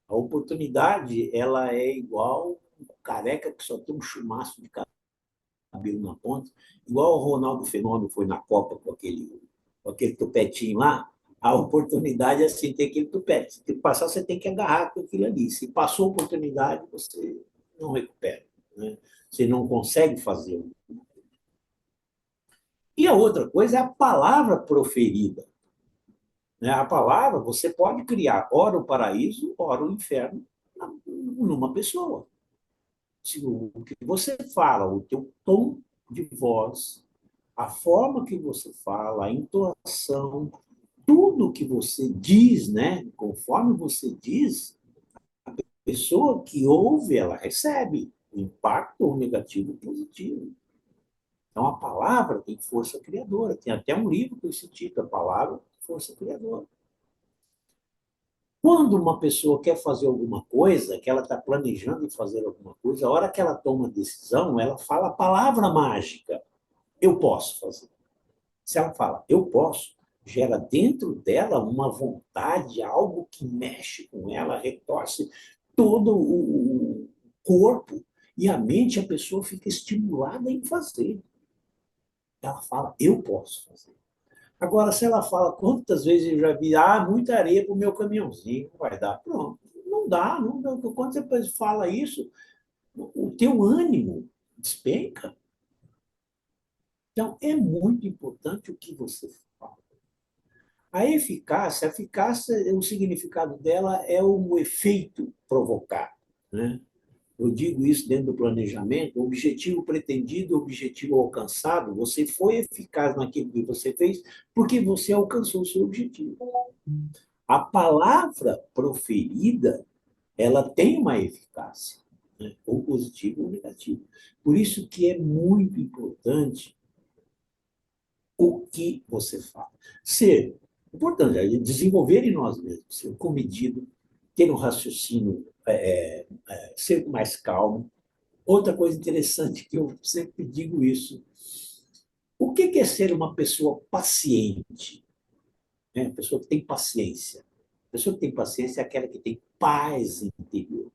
A oportunidade, ela é igual um careca que só tem um chumaço de cabelo na ponta, igual o Ronaldo Fenômeno foi na Copa com aquele tupetinho lá. A oportunidade é assim, tem aquele tupete. Se tem que passar, você tem que agarrar com aquilo ali. Se passou a oportunidade, você não recupera, né? Você não consegue fazer. E a outra coisa é a palavra proferida, né? A palavra, você pode criar ora o paraíso, ora o inferno numa pessoa. Se o que você fala, o teu tom de voz, a forma que você fala, a entoação, tudo que você diz, né? Conforme você diz, a pessoa que ouve, ela recebe. impacto ou negativo ou positivo. Então, a palavra tem força criadora. Tem até um livro com esse título, A Palavra, Força Criadora. Quando uma pessoa quer fazer alguma coisa, que ela está planejando em fazer alguma coisa, a hora que ela toma a decisão, ela fala a palavra mágica, eu posso fazer. Se ela fala, eu posso, gera dentro dela uma vontade, algo que mexe com ela, retorce todo o corpo e a mente, a pessoa fica estimulada em fazer. Ela fala, eu posso fazer. Agora, se ela fala, quantas vezes eu já vi, muita areia para o meu caminhãozinho, não vai dar. Pronto. Não dá, não dá. Quando você fala isso, o teu ânimo despenca. Então, é muito importante o que você fala. A eficácia, o significado dela é o efeito provocado, né? Eu digo isso dentro do planejamento, o objetivo pretendido, o objetivo alcançado, você foi eficaz naquilo que você fez porque você alcançou o seu objetivo. A palavra proferida, ela tem uma eficácia, né? Ou positiva ou negativa. Por isso que é muito importante o que você fala. Ser importante, é desenvolver em nós mesmos, ser comedido, ter um raciocínio, ser mais calmo. Outra coisa interessante, que eu sempre digo isso, o que é ser uma pessoa paciente? Né? Uma pessoa que tem paciência. A pessoa que tem paciência é aquela que tem paz interior.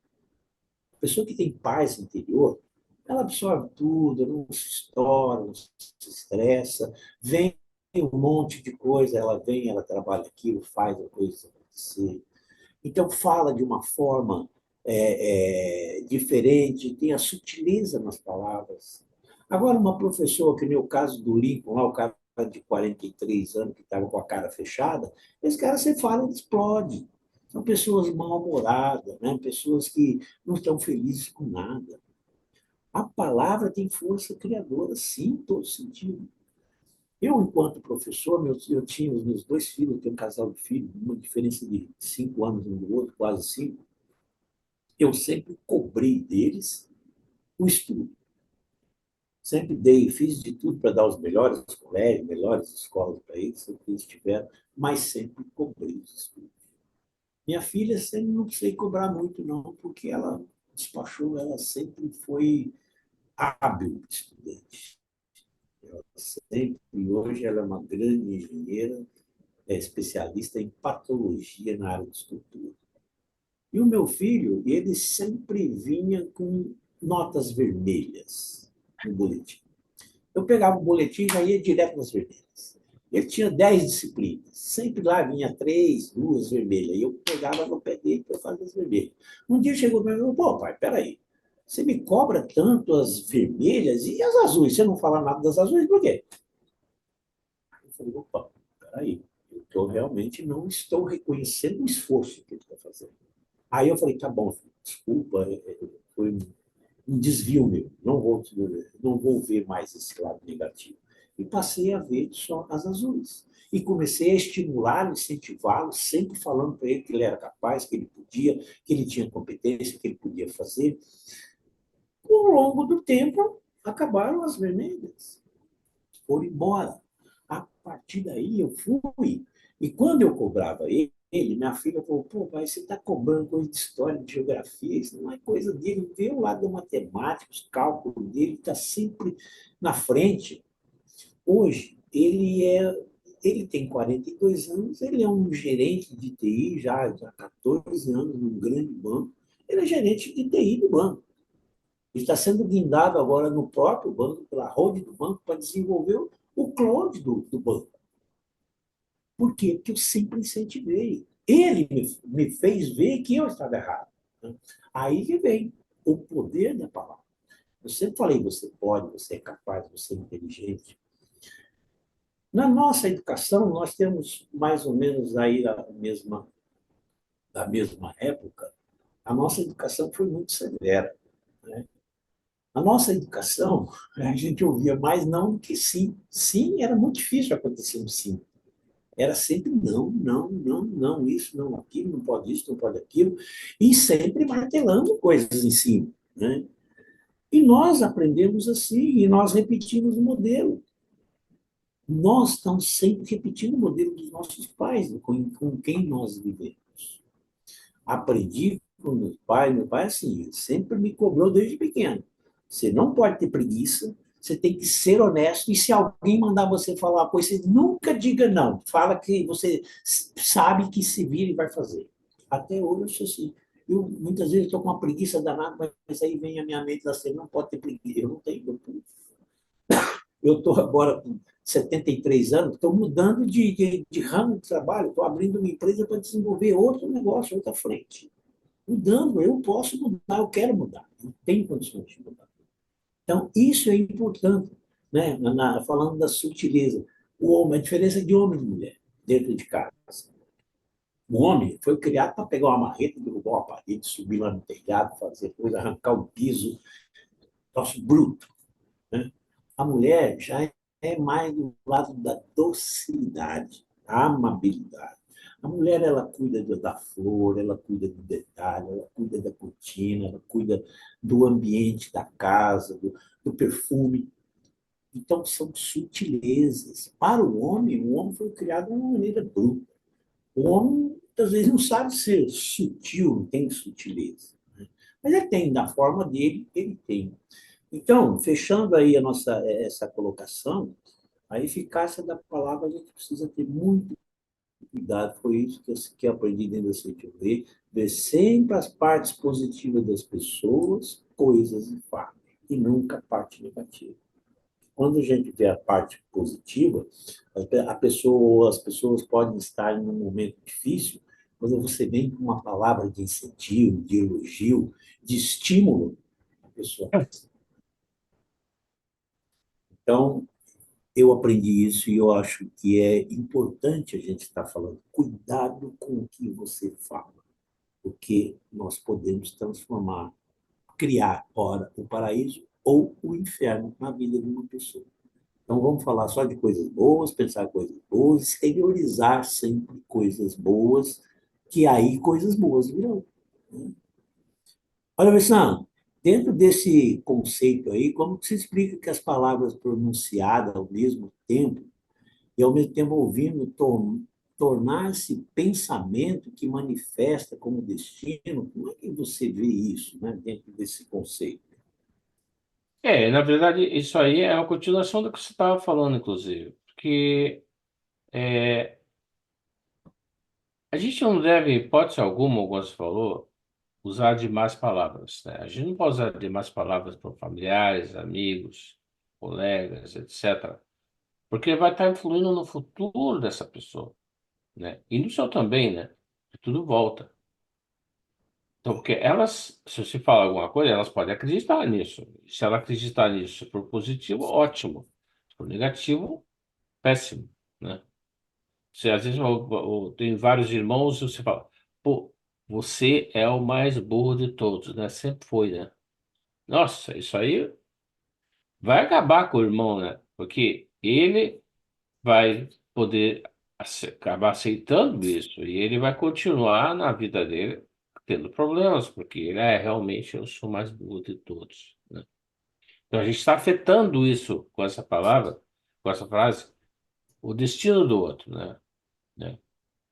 A pessoa que tem paz interior, ela absorve tudo, não se estoura, não se estressa, vem um monte de coisa, ela vem, ela trabalha aquilo, faz a coisa acontecer. Então, fala de uma forma diferente, tem a sutileza nas palavras. Agora, uma professora, que nem o caso do Lincoln, lá, o cara de 43 anos, que estava com a cara fechada, esse cara, você fala, ele explode. São pessoas mal-humoradas, né? Pessoas que não estão felizes com nada. A palavra tem força criadora, sim, em todo sentido. Eu, enquanto professor, eu tinha os meus dois filhos, eu tenho um casal de filhos, uma diferença de 5 anos um do outro, quase 5. Eu sempre cobrei deles o estudo. Sempre dei, fiz de tudo para dar os melhores colégios, melhores escolas para eles, o que eles tiveram, mas sempre cobrei os estudos. Minha filha sempre não precisei cobrar muito, não, porque ela despachou, ela sempre foi hábil estudante. Ela sempre, e hoje ela é uma grande engenheira, é especialista em patologia na área de estrutura. E o meu filho, ele sempre vinha com notas vermelhas no boletim. Eu pegava o boletim e já ia direto nas vermelhas. Ele tinha 10 disciplinas. Sempre lá vinha 3, 2 vermelhas. E eu pegava no pé dele para fazer as vermelhas. Um dia chegou para mim e falou, pô, pai, peraí. Você me cobra tanto as vermelhas e as azuis? Você não fala nada das azuis, por quê? Eu falei, opa, peraí. Eu realmente não estou reconhecendo o esforço que ele está fazendo. Aí eu falei, tá bom, filho, desculpa, foi um desvio meu, não vou ver mais esse lado negativo. E passei a ver só as azuis. E comecei a estimulá-lo, incentivá-lo, sempre falando para ele que ele era capaz, que ele podia, que ele tinha competência, que ele podia fazer. Ao longo do tempo, acabaram as vermelhas, foram embora. A partir daí eu fui. E quando eu cobrava ele, minha filha falou, pô, pai, você está cobrando coisa de história, de geografia, isso não é coisa dele. Vê o lado da matemática, os cálculos dele, está sempre na frente. Hoje, ele tem 42 anos, ele é um gerente de TI já há 14 anos num grande banco. Ele é gerente de TI do banco. Ele está sendo guindado agora no próprio banco, pela holding do banco, para desenvolver o cloud do banco. Por quê? Porque eu sempre incentivei. Ele me fez ver que eu estava errado. Aí que vem o poder da palavra. Eu sempre falei, você pode, você é capaz, você é inteligente. Na nossa educação, nós temos mais ou menos aí da mesma época, a nossa educação foi muito severa, né? A nossa educação, a gente ouvia mais não do que sim. Sim, era muito difícil acontecer um sim. Era sempre não, não, não, não, isso, não, aquilo, não pode isso, não pode aquilo, e sempre martelando coisas em cima, né? E nós aprendemos assim, e nós repetimos o modelo. Nós estamos sempre repetindo o modelo dos nossos pais, com quem nós vivemos. Aprendi com meu pai assim, ele sempre me cobrou desde pequeno. Você não pode ter preguiça, você tem que ser honesto, e se alguém mandar você falar uma coisa, você nunca diga não. Fala que você sabe que se vira e vai fazer. Até hoje eu sou assim. Eu, muitas vezes, estou com uma preguiça danada, mas aí vem a minha mente assim, não pode ter preguiça. Eu não tenho. Eu estou agora com 73 anos, estou mudando de ramo de trabalho, estou abrindo uma empresa para desenvolver outro negócio, outra frente. Mudando, eu posso mudar, eu quero mudar, eu tenho condições de mudar. Então, isso é importante, né? Falando da sutileza. O homem, a diferença de homem e mulher dentro de casa. O homem foi criado para pegar uma marreta, derrubar uma parede, subir lá no telhado, fazer coisa, arrancar o piso, troço bruto. Né? A mulher já é mais do lado da docilidade, a amabilidade. A mulher, ela cuida da flor, ela cuida do detalhe, ela cuida da cortina, ela cuida do ambiente da casa, do perfume. Então, são sutilezas. Para o homem foi criado de uma maneira bruta. O homem, muitas vezes, não sabe ser sutil, não tem sutileza. Né? Mas ele tem, da forma dele, ele tem. Então, fechando aí a nossa essa colocação, a eficácia da palavra a gente precisa ter muito cuidado. Foi isso que eu aprendi dentro da CTV, ver sempre as partes positivas das pessoas, coisas e fatos, e nunca a parte negativa. Quando a gente vê a parte positiva, as pessoas podem estar em um momento difícil, quando você vem com uma palavra de incentivo, de elogio, de estímulo, a pessoa. Então, eu aprendi isso e eu acho que é importante a gente estar falando. Cuidado com o que você fala, porque nós podemos transformar, criar, ora, o paraíso ou o inferno na vida de uma pessoa. Então, vamos falar só de coisas boas, pensar coisas boas, exteriorizar sempre coisas boas, que aí coisas boas virão. Né? Olha, Alessandro, dentro desse conceito aí, como que se explica que as palavras pronunciadas ao mesmo tempo e ao mesmo tempo ouvindo tornar-se pensamento que manifesta como destino? Como é que você vê isso, né, dentro desse conceito? Na verdade, isso aí é a continuação do que você estava falando, inclusive. Porque a gente não deve, em hipótese alguma, como você falou, usar demais palavras, né? A gente não pode usar demais palavras para familiares, amigos, colegas, etc. Porque vai estar influindo no futuro dessa pessoa, né? E no seu também, né? Que tudo volta. Então, porque elas, se você fala alguma coisa, elas podem acreditar nisso. Se ela acreditar nisso, se for positivo, ótimo. Se for negativo, péssimo, né? Você, às vezes eu tenho vários irmãos e você fala, pô, você é o mais burro de todos, né? Sempre foi, né? Nossa, isso aí vai acabar com o irmão, né? Porque ele vai poder acabar aceitando isso e ele vai continuar na vida dele tendo problemas, porque ele é realmente eu sou o mais burro de todos, né? Então a gente está afetando isso com essa palavra, com essa frase, o destino do outro, né?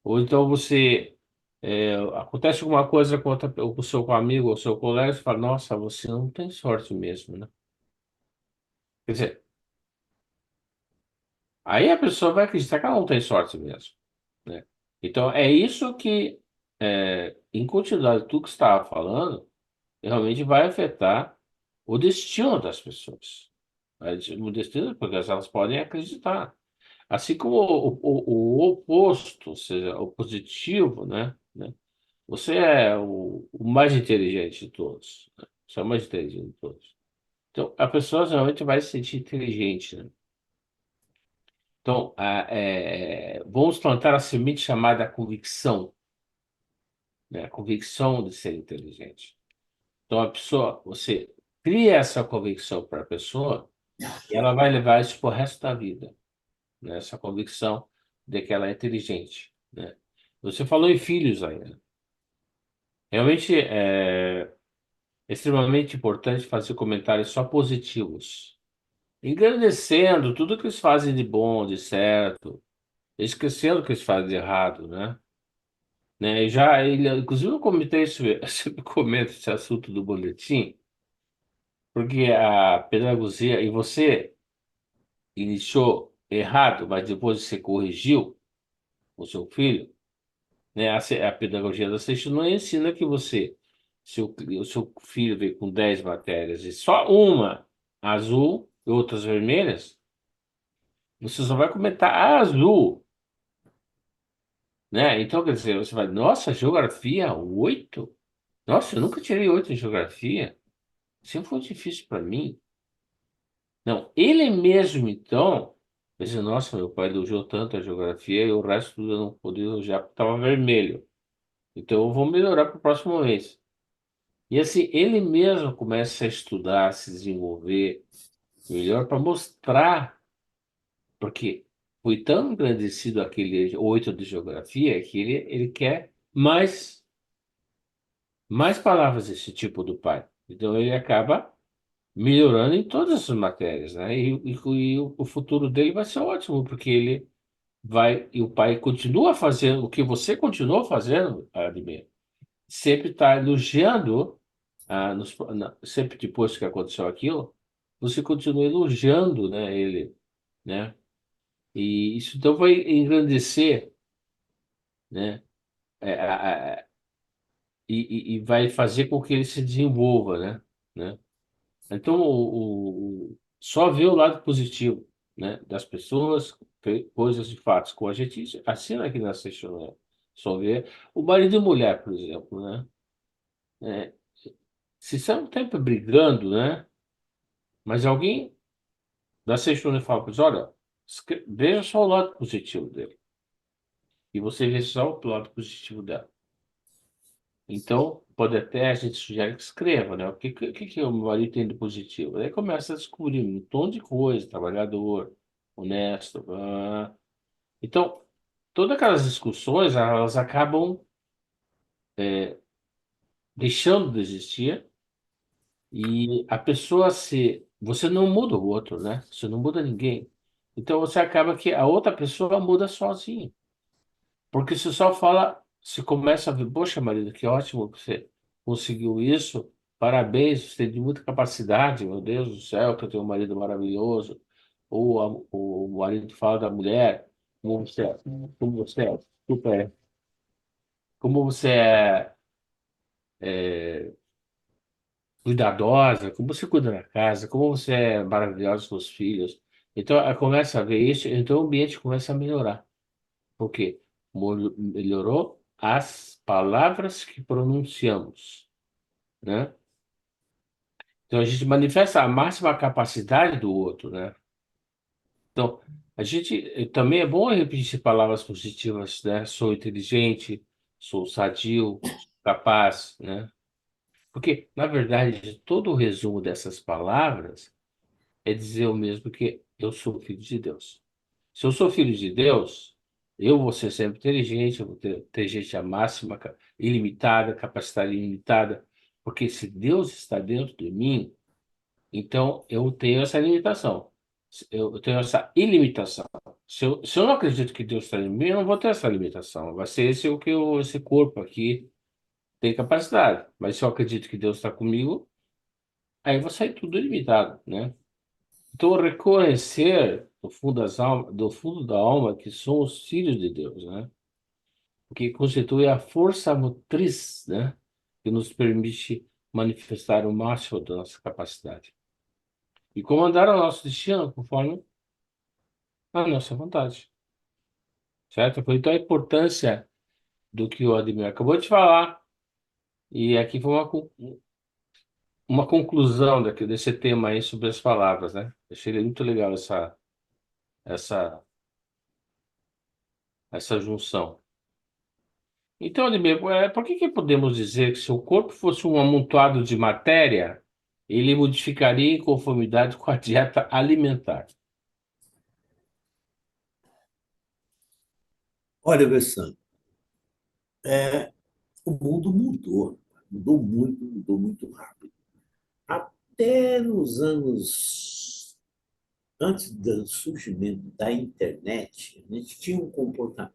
Ou então você acontece alguma coisa com o seu amigo ou seu colega, você fala, nossa, você não tem sorte mesmo, né? Quer dizer, aí a pessoa vai acreditar que ela não tem sorte mesmo, né? Então é isso que, em continuidade de tudo que você estava falando, realmente vai afetar o destino das pessoas. O destino, porque elas podem acreditar. Assim como o oposto, ou seja, o positivo, né? Você é o mais inteligente de todos, né? Você é o mais inteligente de todos. Então, a pessoa realmente vai se sentir inteligente, né? Então, vamos plantar a semente chamada convicção, né? A convicção de ser inteligente. Então, a pessoa, você cria essa convicção para a pessoa e ela vai levar isso para o resto da vida, né? Essa convicção de que ela é inteligente, né? Você falou em filhos aí, né? Realmente, é extremamente importante fazer comentários só positivos, engrandecendo tudo que eles fazem de bom, de certo, esquecendo o que eles fazem de errado, né? E já ele, inclusive eu comentei isso, eu sempre comento esse assunto do boletim, porque a pedagogia, e você iniciou errado, mas depois você corrigiu o seu filho, né? A pedagogia da sexta não ensina que o seu filho veio com 10 matérias e só uma azul e outras vermelhas, você só vai comentar a azul, né? Então, quer dizer, você vai, nossa, geografia, 8? Nossa, eu nunca tirei 8 em geografia. Sempre foi difícil para mim. Não, ele mesmo, então, disse, nossa, meu pai elogiou tanto a geografia e o resto tudo eu não podia elogiar porque estava vermelho. Então, eu vou melhorar para o próximo mês. E assim, ele mesmo começa a estudar, a se desenvolver melhor para mostrar, porque foi tão engrandecido aquele 8 de geografia que ele quer mais palavras desse tipo do pai. Então, ele acaba melhorando em todas as matérias, né? E o futuro dele vai ser ótimo, porque ele vai, e o pai continua fazendo o que você continuou fazendo, Ademir, sempre está elogiando, sempre depois que aconteceu aquilo, você continua elogiando, né, ele, né? E isso então vai engrandecer, né? é, a- a- e vai fazer com que ele se desenvolva, né? Então, só ver o lado positivo, né, das pessoas, coisas e fatos, como a gente assina aqui na Sexta, né? Só ver o marido e mulher, por exemplo, né? É, se estão um tempo brigando, né? Mas alguém da Sexta fala, pois olha, veja só o lado positivo dele. E você vê só o lado positivo dela. Então, pode até a gente sugere que escreva, né? O que o meu marido tem de positivo? Aí começa a descobrir um tom de coisa, trabalhador, honesto. Então, todas aquelas discussões, elas acabam deixando de existir e a pessoa se... Você não muda o outro, né? Você não muda ninguém. Então, você acaba que a outra pessoa muda sozinha. Porque você só fala, você começa a ver, poxa, marido, que ótimo que você conseguiu isso. Parabéns, você tem muita capacidade, meu Deus do céu, que eu tenho um marido maravilhoso. Ou o marido fala da mulher, como você é super, como você é cuidadosa, como você cuida da casa, como você é maravilhosa com os filhos. Então, ela começa a ver isso, então o ambiente começa a melhorar. Por quê? Melhorou as palavras que pronunciamos, né? Então a gente manifesta a máxima capacidade do outro, né? Então a gente também é bom repetir palavras positivas, né? Sou inteligente, sou sadio, sou capaz, né? Porque na verdade todo o resumo dessas palavras é dizer o mesmo que eu sou filho de Deus. Se eu sou filho de Deus, eu vou ser sempre inteligente, eu vou ter gente a máxima, ilimitada, capacidade ilimitada, porque se Deus está dentro de mim, então eu tenho essa limitação. Eu tenho essa ilimitação. Se eu não acredito que Deus está em mim, eu não vou ter essa limitação. Vai ser esse o que esse corpo aqui tem capacidade. Mas se eu acredito que Deus está comigo, aí vai sair tudo ilimitado, né? Então, reconhecer do fundo da alma que somos filhos de Deus, né? O que constitui a força motriz, né? Que nos permite manifestar o máximo da nossa capacidade e comandar o nosso destino conforme a nossa vontade, certo? Por então, a importância do que o Ademir acabou de falar, e aqui foi uma conclusão desse tema aí sobre as palavras, né? Achei muito legal essa, essa junção. Então, Ademir, por que podemos dizer que se o corpo fosse um amontoado de matéria, ele modificaria em conformidade com a dieta alimentar? Olha, Alessandro, o mundo mudou muito rápido. até nos anos antes do surgimento da internet, a gente tinha um comportamento.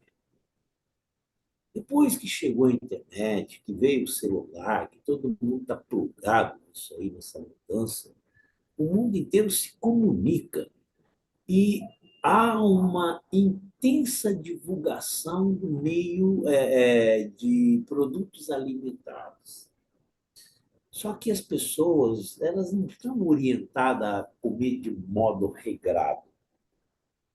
Depois que chegou a internet, que veio o celular, que todo mundo está plugado nisso aí, nessa mudança, o mundo inteiro se comunica e há uma intensa divulgação do meio de produtos alimentares. Só que as pessoas, elas não estão orientadas a comer de modo regrado.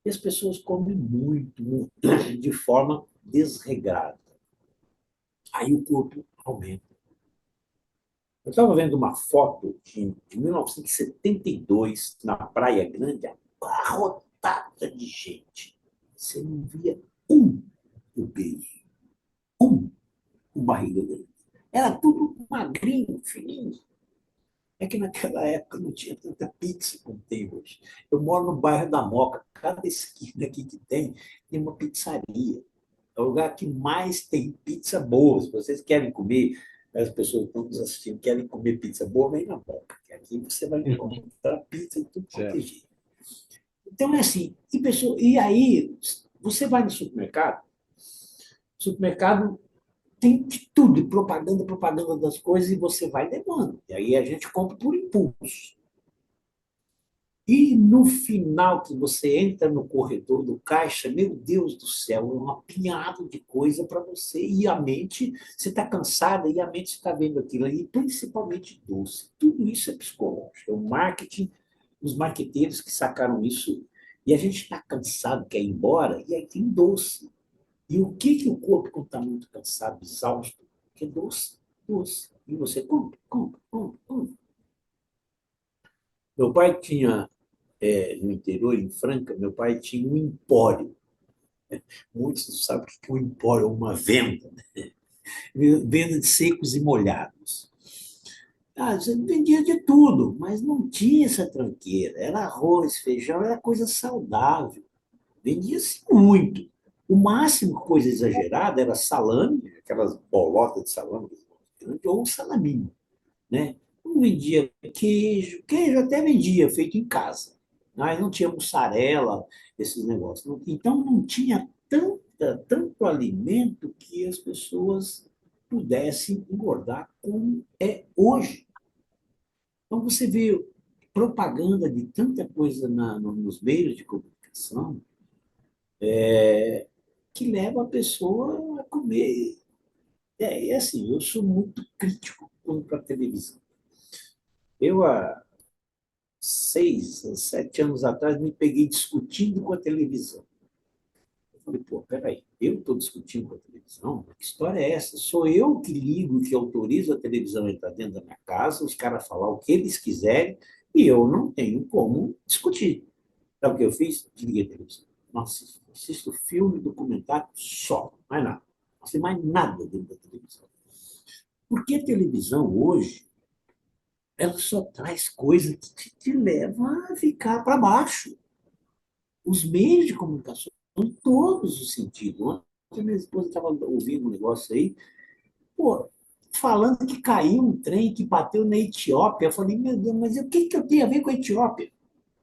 E as pessoas comem muito, muito, de forma desregrada. Aí o corpo aumenta. Eu estava vendo uma foto de 1972, na Praia Grande, abarrotada de gente. Você não via um obeso, um com barriga grande. Era tudo magrinho, fininho. É que naquela época não tinha tanta pizza como tem hoje. Eu moro no bairro da Moca. Cada esquina aqui que tem uma pizzaria. É o lugar que mais tem pizza boa. Se vocês querem comer, as pessoas que estão nos assistindo querem comer pizza boa, vem na Moca. Que aqui você vai encontrar pizza de tudo quanto é Certo. jeito. Então é assim. E aí, você vai no supermercado tem de tudo, propaganda, propaganda das coisas, e você vai levando. E aí a gente compra por impulso. E no final que você entra no corredor do caixa, meu Deus do céu, é um apinhado de coisa para você. E a mente, você está cansada e a mente está vendo aquilo ali, principalmente doce. Tudo isso é psicológico. É o marketing, os marqueteiros que sacaram isso. E a gente está cansado, quer ir embora, e aí tem doce. E o que, que o corpo, quando está muito cansado, exausto, que é doce, doce. E você compra, compra, compra, compra. Meu pai tinha, no interior, em Franca, meu pai tinha um empório. Muitos não sabem o que é um empório, é uma venda, né? Venda de secos e molhados. Ah, você vendia de tudo, mas não tinha essa tranqueira. Era arroz, feijão, era coisa saudável. Vendia-se muito. O máximo, coisa exagerada, era salame, aquelas bolotas de salame, ou um salaminho, né? Não vendia queijo, queijo até vendia, feito em casa. Mas não tinha mussarela, esses negócios. Então, não tinha tanto alimento que as pessoas pudessem engordar como é hoje. Então, você vê propaganda de tanta coisa nos meios de comunicação, que leva a pessoa a comer. É assim, eu sou muito crítico quanto à televisão. Eu, há 7 anos atrás, me peguei discutindo com a televisão. Eu falei, pô, peraí, eu estou discutindo com a televisão? Que história é essa? Sou eu que ligo, que autorizo a televisão a entrar dentro da minha casa, os caras falar o que eles quiserem, e eu não tenho como discutir. Sabe o que eu fiz? Desliguei a televisão. Não assisto filme, documentário, só, mais nada. Não assisto mais nada dentro da televisão. Porque a televisão hoje, ela só traz coisa que te leva a ficar para baixo. Os meios de comunicação, em todos os sentidos. Ontem minha esposa estava ouvindo um negócio aí, pô, falando que caiu um trem que bateu na Etiópia. Eu falei, meu Deus, mas o que, que eu tenho a ver com a Etiópia?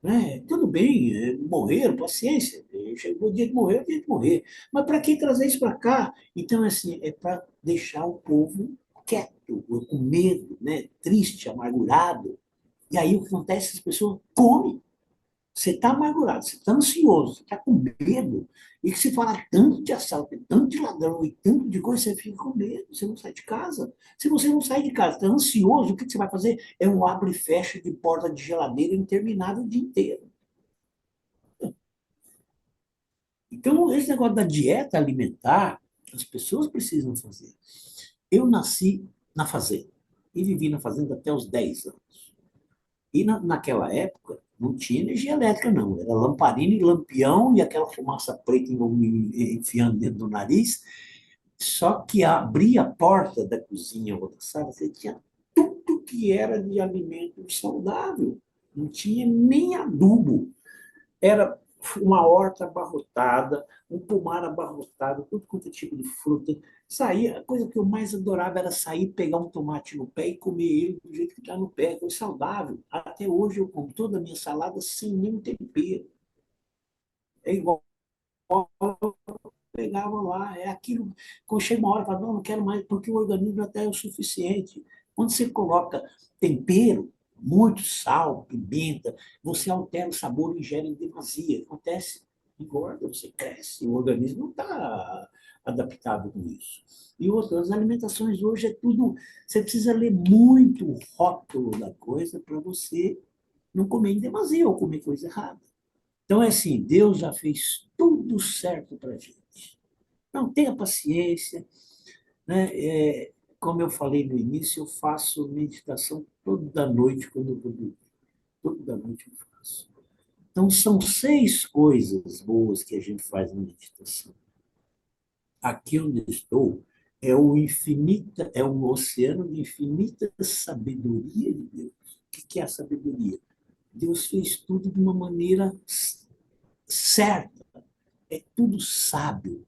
Né? Tudo bem, morreram, paciência. Chegou o dia de morrer, é o dia de morrer. Mas para que trazer isso para cá? Então, assim, é para deixar o povo quieto, com medo, né? Triste, amargurado. E aí o que acontece? As pessoas comem. Você está amargurado, você está ansioso, você está com medo. E que se fala tanto de assalto, tanto de ladrão e tanto de coisa, você fica com medo, você não sai de casa. Se você não sai de casa, está ansioso, o que você vai fazer? É um abre e fecha de porta de geladeira interminável o dia inteiro. Então, esse negócio da dieta alimentar, as pessoas precisam fazer. Eu nasci na fazenda e vivi na fazenda até os 10 anos. E naquela época não tinha energia elétrica, não. Era lamparina e lampião e aquela fumaça preta enfiando dentro do nariz. Só que abria a porta da cozinha ou da sala, você tinha tudo que era de alimento saudável. Não tinha nem adubo. Era uma horta abarrotada, um pomar abarrotado, tudo quanto é tipo de fruta. Saía, a coisa que eu mais adorava era sair, pegar um tomate no pé e comer ele do jeito que está no pé. Foi saudável. Até hoje eu como toda a minha salada sem nenhum tempero. É igual eu pegava lá, é aquilo. Quando chega uma hora, eu falo, não, não quero mais, porque o organismo já está o suficiente. Quando você coloca tempero, muito sal, pimenta, você altera o sabor e ingere em demasia. Acontece, engorda, você cresce, o organismo não está adaptado com isso. E outras, as alimentações hoje é tudo. Você precisa ler muito o rótulo da coisa para você não comer em demasia ou comer coisa errada. Então, é assim, Deus já fez tudo certo para a gente. Não, tenha paciência, né? Como eu falei no início, eu faço meditação toda noite quando eu vou dormir. Toda noite eu faço. Então, são 6 coisas boas que a gente faz na meditação. Aqui onde estou é um oceano de infinita sabedoria de Deus. O que é a sabedoria? Deus fez tudo de uma maneira certa, é tudo sábio.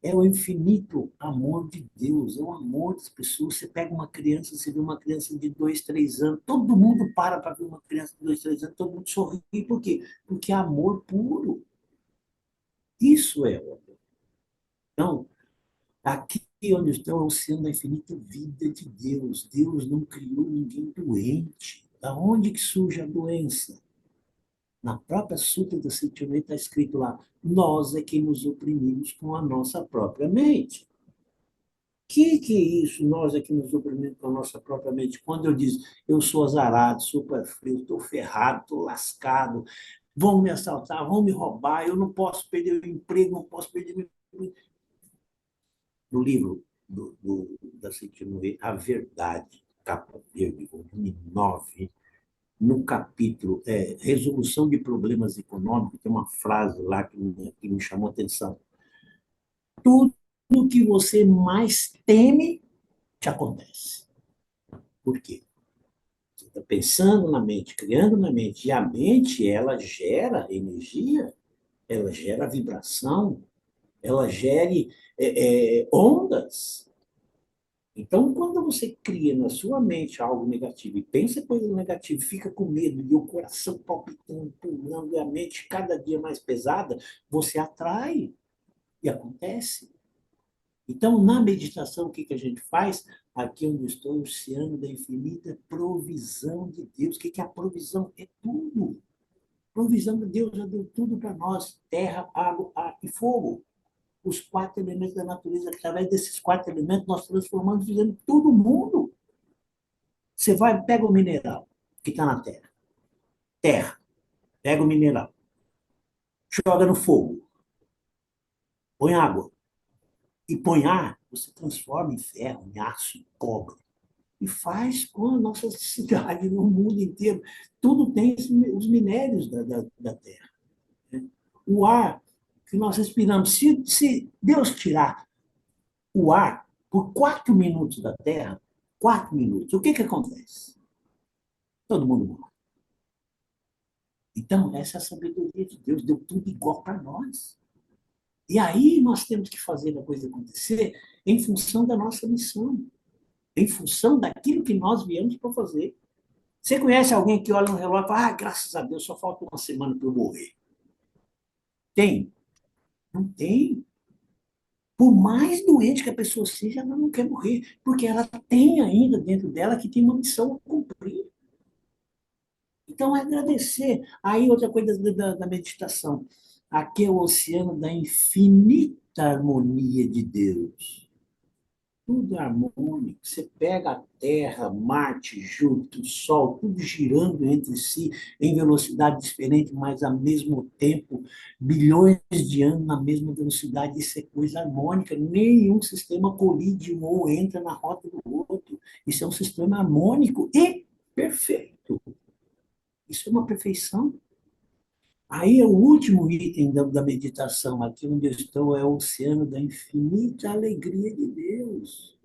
É o infinito amor de Deus, é o amor das pessoas. Você pega uma criança, você vê uma criança de 2, 3 anos, todo mundo para ver uma criança de 2, 3 anos, todo mundo sorri. Por quê? Porque é amor puro. Isso é amor. Então, aqui onde estou é o oceano da infinita vida de Deus. Deus não criou ninguém doente. Da onde que surge a doença? Na própria Sutra do Sentimento está escrito lá, nós é que nos oprimimos com a nossa própria mente. Que é isso? Nós é que nos oprimimos com a nossa própria mente. Quando eu digo, eu sou azarado, super frio, estou ferrado, estou lascado, vão me assaltar, vão me roubar, eu não posso perder o emprego, não posso perder meu... No livro da Sentimento, A Verdade, capa verde, volume 9, no capítulo Resolução de Problemas Econômicos, tem uma frase lá que me chamou a atenção. Tudo que você mais teme te acontece. Por quê? Você está pensando na mente, criando na mente, e a mente, ela gera energia, ela gera vibração, ela gera ondas. Então, quando você cria na sua mente algo negativo e pensa coisa negativa, fica com medo e o coração palpitando, pulando e a mente cada dia mais pesada, você atrai e acontece. Então, na meditação, o que a gente faz? Aqui onde estou, o oceano da infinita provisão de Deus. O que é a provisão? É tudo. Provisão de Deus já deu tudo para nós: terra, água, ar e fogo. Os 4 elementos da natureza. Através desses 4 elementos, nós transformamos, fizemos todo mundo. Você vai, pega o mineral que está na terra. Terra, pega o mineral, joga no fogo, põe água. E põe ar, você transforma em ferro, em aço, em cobre. E faz com a nossa cidade no mundo inteiro. Tudo tem os minérios da Terra. Né? O ar que nós respiramos, se Deus tirar o ar por 4 minutos da Terra, 4 minutos, o que acontece? Todo mundo morre. Então, essa é a sabedoria de Deus, deu tudo igual para nós. E aí nós temos que fazer a coisa acontecer em função da nossa missão, em função daquilo que nós viemos para fazer. Você conhece alguém que olha no relógio e fala, graças a Deus, só falta uma semana para eu morrer? Tem? Não tem. Por mais doente que a pessoa seja, ela não quer morrer, porque ela tem ainda dentro dela que tem uma missão a cumprir. Então, é agradecer. Aí, outra coisa da meditação. Aqui é o oceano da infinita harmonia de Deus. Tudo harmônico. Você pega a Terra, Marte, Júpiter, Sol, tudo girando entre si em velocidade diferente, mas ao mesmo tempo, bilhões de anos na mesma velocidade. Isso é coisa harmônica. Nenhum sistema colide um ou entra na rota do outro. Isso é um sistema harmônico e perfeito. Isso é uma perfeição. Aí, o último item da meditação, aqui onde eu estou, é o oceano da infinita alegria de Deus.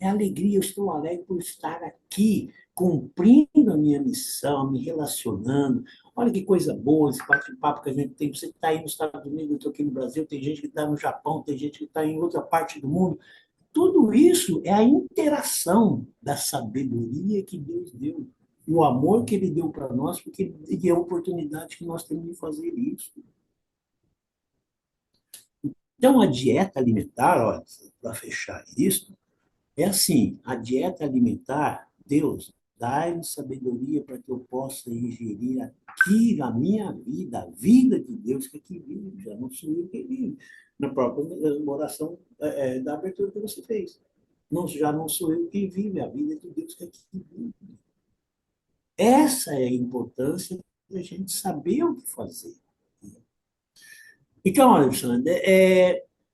É alegria, eu estou alegre por estar aqui, cumprindo a minha missão, me relacionando. Olha que coisa boa esse bate-papo que a gente tem. Você está aí nos Estados Unidos, eu estou aqui no Brasil, tem gente que está no Japão, tem gente que está em outra parte do mundo. Tudo isso é a interação da sabedoria que Deus deu e o amor que Ele deu para nós, porque e a oportunidade que nós temos de fazer isso. Então, a dieta alimentar, para fechar isso, é assim: a dieta alimentar, Deus, dá-me sabedoria para que eu possa ingerir aqui na minha vida, a vida de Deus que aqui vive, já não sou eu que vive. Na própria oração da abertura que você fez. Não, já não sou eu quem vive, a vida de Deus que aqui vive. Essa é a importância da gente saber o que fazer. Então, Alexandre,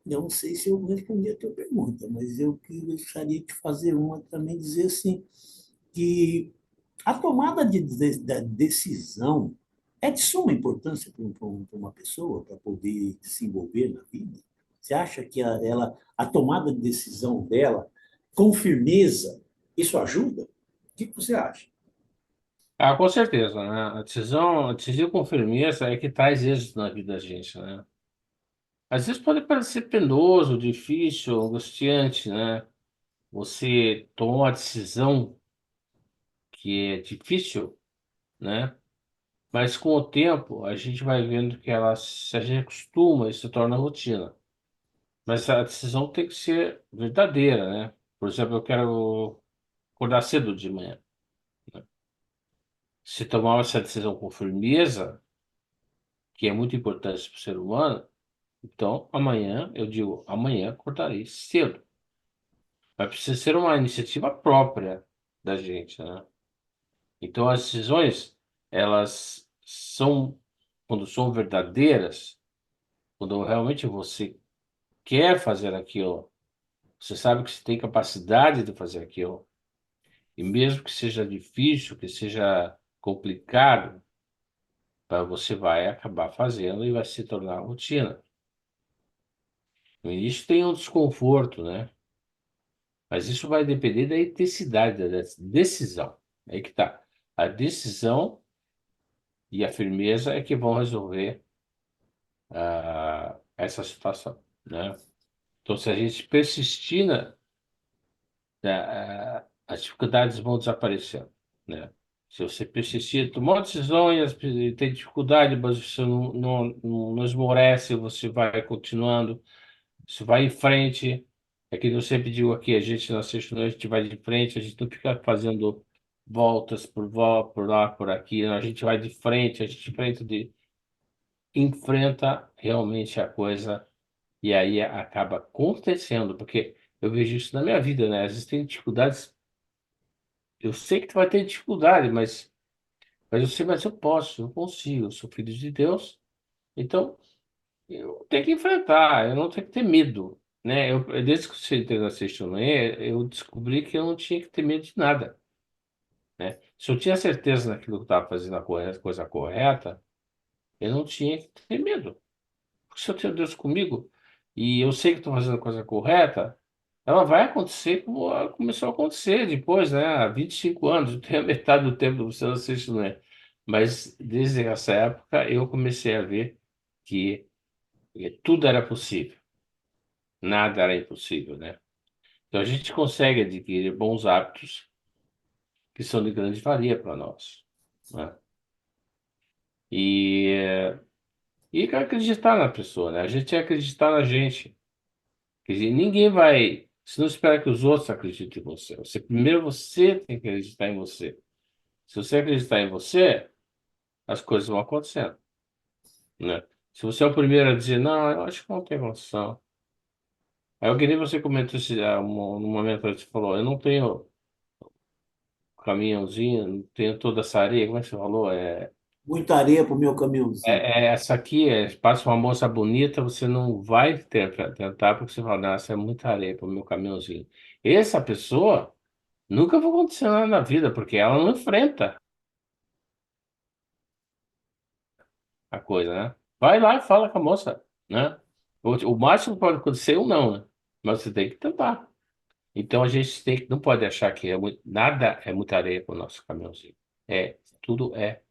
eu não sei se eu respondi a tua pergunta, mas eu gostaria de fazer uma também, dizer assim, que a tomada da decisão é de suma importância para uma pessoa, para poder se envolver na vida. Você acha que a tomada de decisão dela, com firmeza, isso ajuda? O que você acha? Ah, com certeza, né? A decisão com firmeza é que traz êxito na vida da gente, né? Às vezes pode parecer penoso, difícil, angustiante, né? Você toma uma decisão que é difícil, né? Mas com o tempo a gente vai vendo que ela se a gente acostuma e se torna rotina. Mas a decisão tem que ser verdadeira, né? Por exemplo, eu quero acordar cedo de manhã. Se tomar essa decisão com firmeza, que é muito importante para o ser humano, então amanhã, eu digo, amanhã acordarei cedo. Mas precisa ser uma iniciativa própria da gente, né? Então as decisões, elas são, quando são verdadeiras, quando realmente você quer fazer aquilo, você sabe que você tem capacidade de fazer aquilo, e mesmo que seja difícil, que seja complicado, você vai acabar fazendo e vai se tornar rotina. No início tem um desconforto, né? Mas isso vai depender da intensidade da decisão. Aí que tá. A decisão e a firmeza é que vão resolver essa situação, né? Então, se a gente persistir as dificuldades vão desaparecendo, né? Se você persistir, tomar uma decisão e tem dificuldade, mas você não esmorece, você vai continuando, você vai em frente. É que eu sempre digo aqui, a gente na sexta noite, a gente vai de frente, a gente não fica fazendo voltas por lá, por aqui, não, a gente vai de frente, a gente enfrenta realmente a coisa e aí acaba acontecendo, porque eu vejo isso na minha vida, né? Às vezes tem dificuldades, eu sei que tu vai ter dificuldade, mas eu sei, mas eu posso, eu consigo, eu sou filho de Deus, então eu tenho que enfrentar, eu não tenho que ter medo, né? Desde que você entrou na Sexta-Noite, eu descobri que eu não tinha que ter medo de nada, né? Se eu tinha certeza naquilo que eu estava fazendo coisa correta, eu não tinha que ter medo. Porque se eu tenho Deus comigo e eu sei que estou fazendo a coisa correta, ela vai acontecer como ela começou a acontecer depois, né? Há 25 anos, eu tenho a metade do tempo do Luciano Seixas, não é? Mas desde essa época eu comecei a ver que tudo era possível, nada era impossível, né? Então a gente consegue adquirir bons hábitos que são de grande valia para nós, né? E, e acreditar na pessoa, né? A gente tem que acreditar na gente. Quer dizer, ninguém vai. Você não espera que os outros acreditem em você. Primeiro você tem que acreditar em você. Se você acreditar em você, as coisas vão acontecendo, né? Se você é o primeiro a dizer, não, eu acho que não tem condição. Aí eu queria você comentou no momento que você falou, eu não tenho caminhãozinho, não tenho toda essa areia, como é que você falou? Muita areia para o meu caminhãozinho. Essa aqui, passa uma moça bonita, você não vai tentar porque você fala, não, essa é muita areia para o meu caminhãozinho. Essa pessoa. Nunca vai acontecer nada na vida, porque ela não enfrenta a coisa, né? Vai lá e fala com a moça, né? O máximo que pode acontecer é um não, né? Mas você tem que tentar. Então a gente não pode achar que nada é muita areia para o nosso caminhãozinho. Tudo é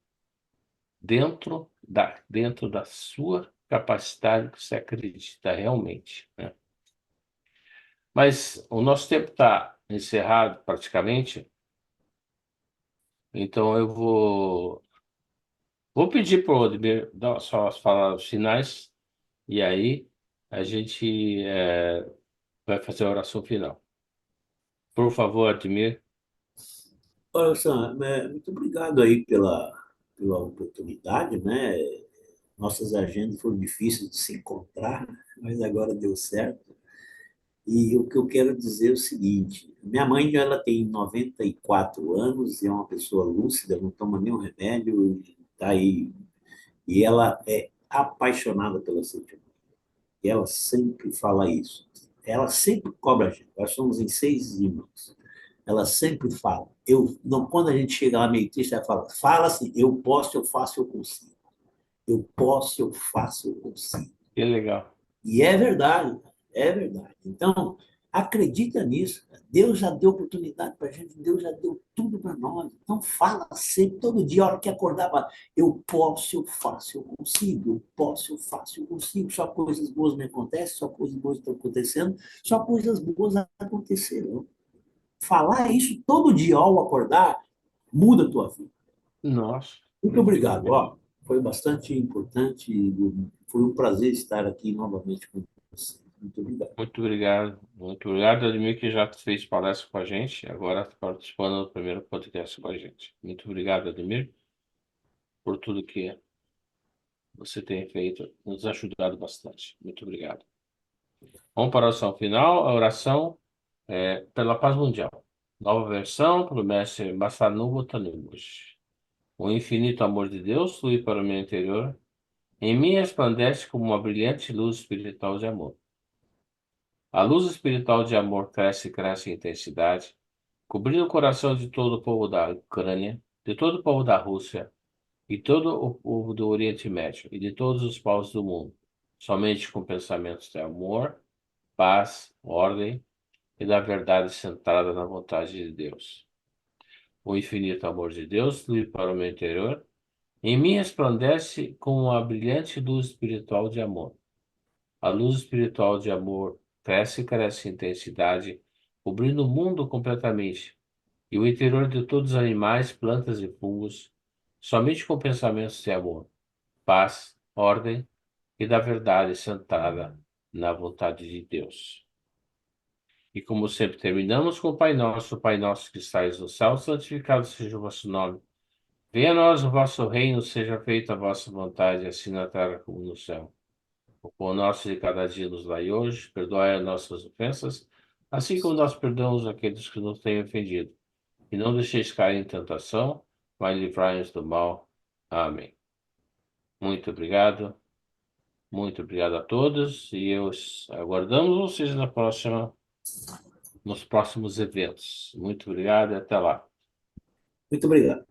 dentro da sua capacidade que você acredita realmente, né? Mas o nosso tempo está encerrado praticamente, então eu vou pedir para o Odmir dar só as palavras finais e aí a gente vai fazer a oração final. Por favor, Admir. Olha, Sam, muito obrigado aí pela oportunidade, né? Nossas agendas foram difíceis de se encontrar, mas agora deu certo. E o que eu quero dizer é o seguinte: minha mãe, ela tem 94 anos, é uma pessoa lúcida, não toma nenhum remédio, tá aí. E ela é apaixonada pela Cintia. E ela sempre fala isso. Ela sempre cobra a gente. Nós somos em 6 irmãos. Ela sempre fala. Eu não, quando a gente chega lá meio triste, ela fala assim: eu posso, eu faço, eu consigo. Eu posso, eu faço, eu consigo. Que legal. E é verdade, é verdade. Então, acredita nisso. Deus já deu oportunidade para a gente, Deus já deu tudo para nós. Então, fala sempre, todo dia, a hora que acordar, fala, eu posso, eu faço, eu consigo. Eu posso, eu faço, eu consigo. Só coisas boas me acontecem, só coisas boas estão acontecendo, só coisas boas acontecerão. Falar isso todo dia ao acordar muda a tua vida. Nossa, Muito obrigado. Ó, foi bastante importante. Foi um prazer estar aqui novamente com você. Muito obrigado. muito obrigado. Muito obrigado, Admir, que já fez palestra com a gente, agora está participando do primeiro podcast com a gente. Muito obrigado, Admir, por tudo que você tem feito, nos ajudado bastante. Muito obrigado. Vamos para a oração final. A oração é pela paz mundial. Nova versão, pelo mestre Massanubo Tanubos. O infinito amor de Deus flui para o meu interior. Em mim resplandece como uma brilhante luz espiritual de amor. A luz espiritual de amor cresce e cresce em intensidade, cobrindo o coração de todo o povo da Ucrânia, de todo o povo da Rússia, e todo o povo do Oriente Médio, e de todos os povos do mundo, somente com pensamentos de amor, paz, ordem e da verdade centrada na vontade de Deus. O infinito amor de Deus flui para o meu interior. Em mim resplandece como uma brilhante luz espiritual de amor. A luz espiritual de amor cresce e cresce em intensidade, cobrindo o mundo completamente, e o interior de todos os animais, plantas e fungos, somente com pensamentos de amor, paz, ordem e da verdade centrada na vontade de Deus. E como sempre terminamos com o Pai Nosso que estais no céu, santificado seja o vosso nome. Venha a nós o vosso reino, seja feita a vossa vontade, assim na terra como no céu. O pão nosso de cada dia nos dai hoje, perdoai as nossas ofensas, assim como nós perdoamos aqueles que nos têm ofendido. E não deixeis cair em tentação, mas livrai-nos do mal. Amém. Muito obrigado. Muito obrigado a todos e aguardamos vocês nos próximos eventos. Muito obrigado e até lá. Muito obrigado.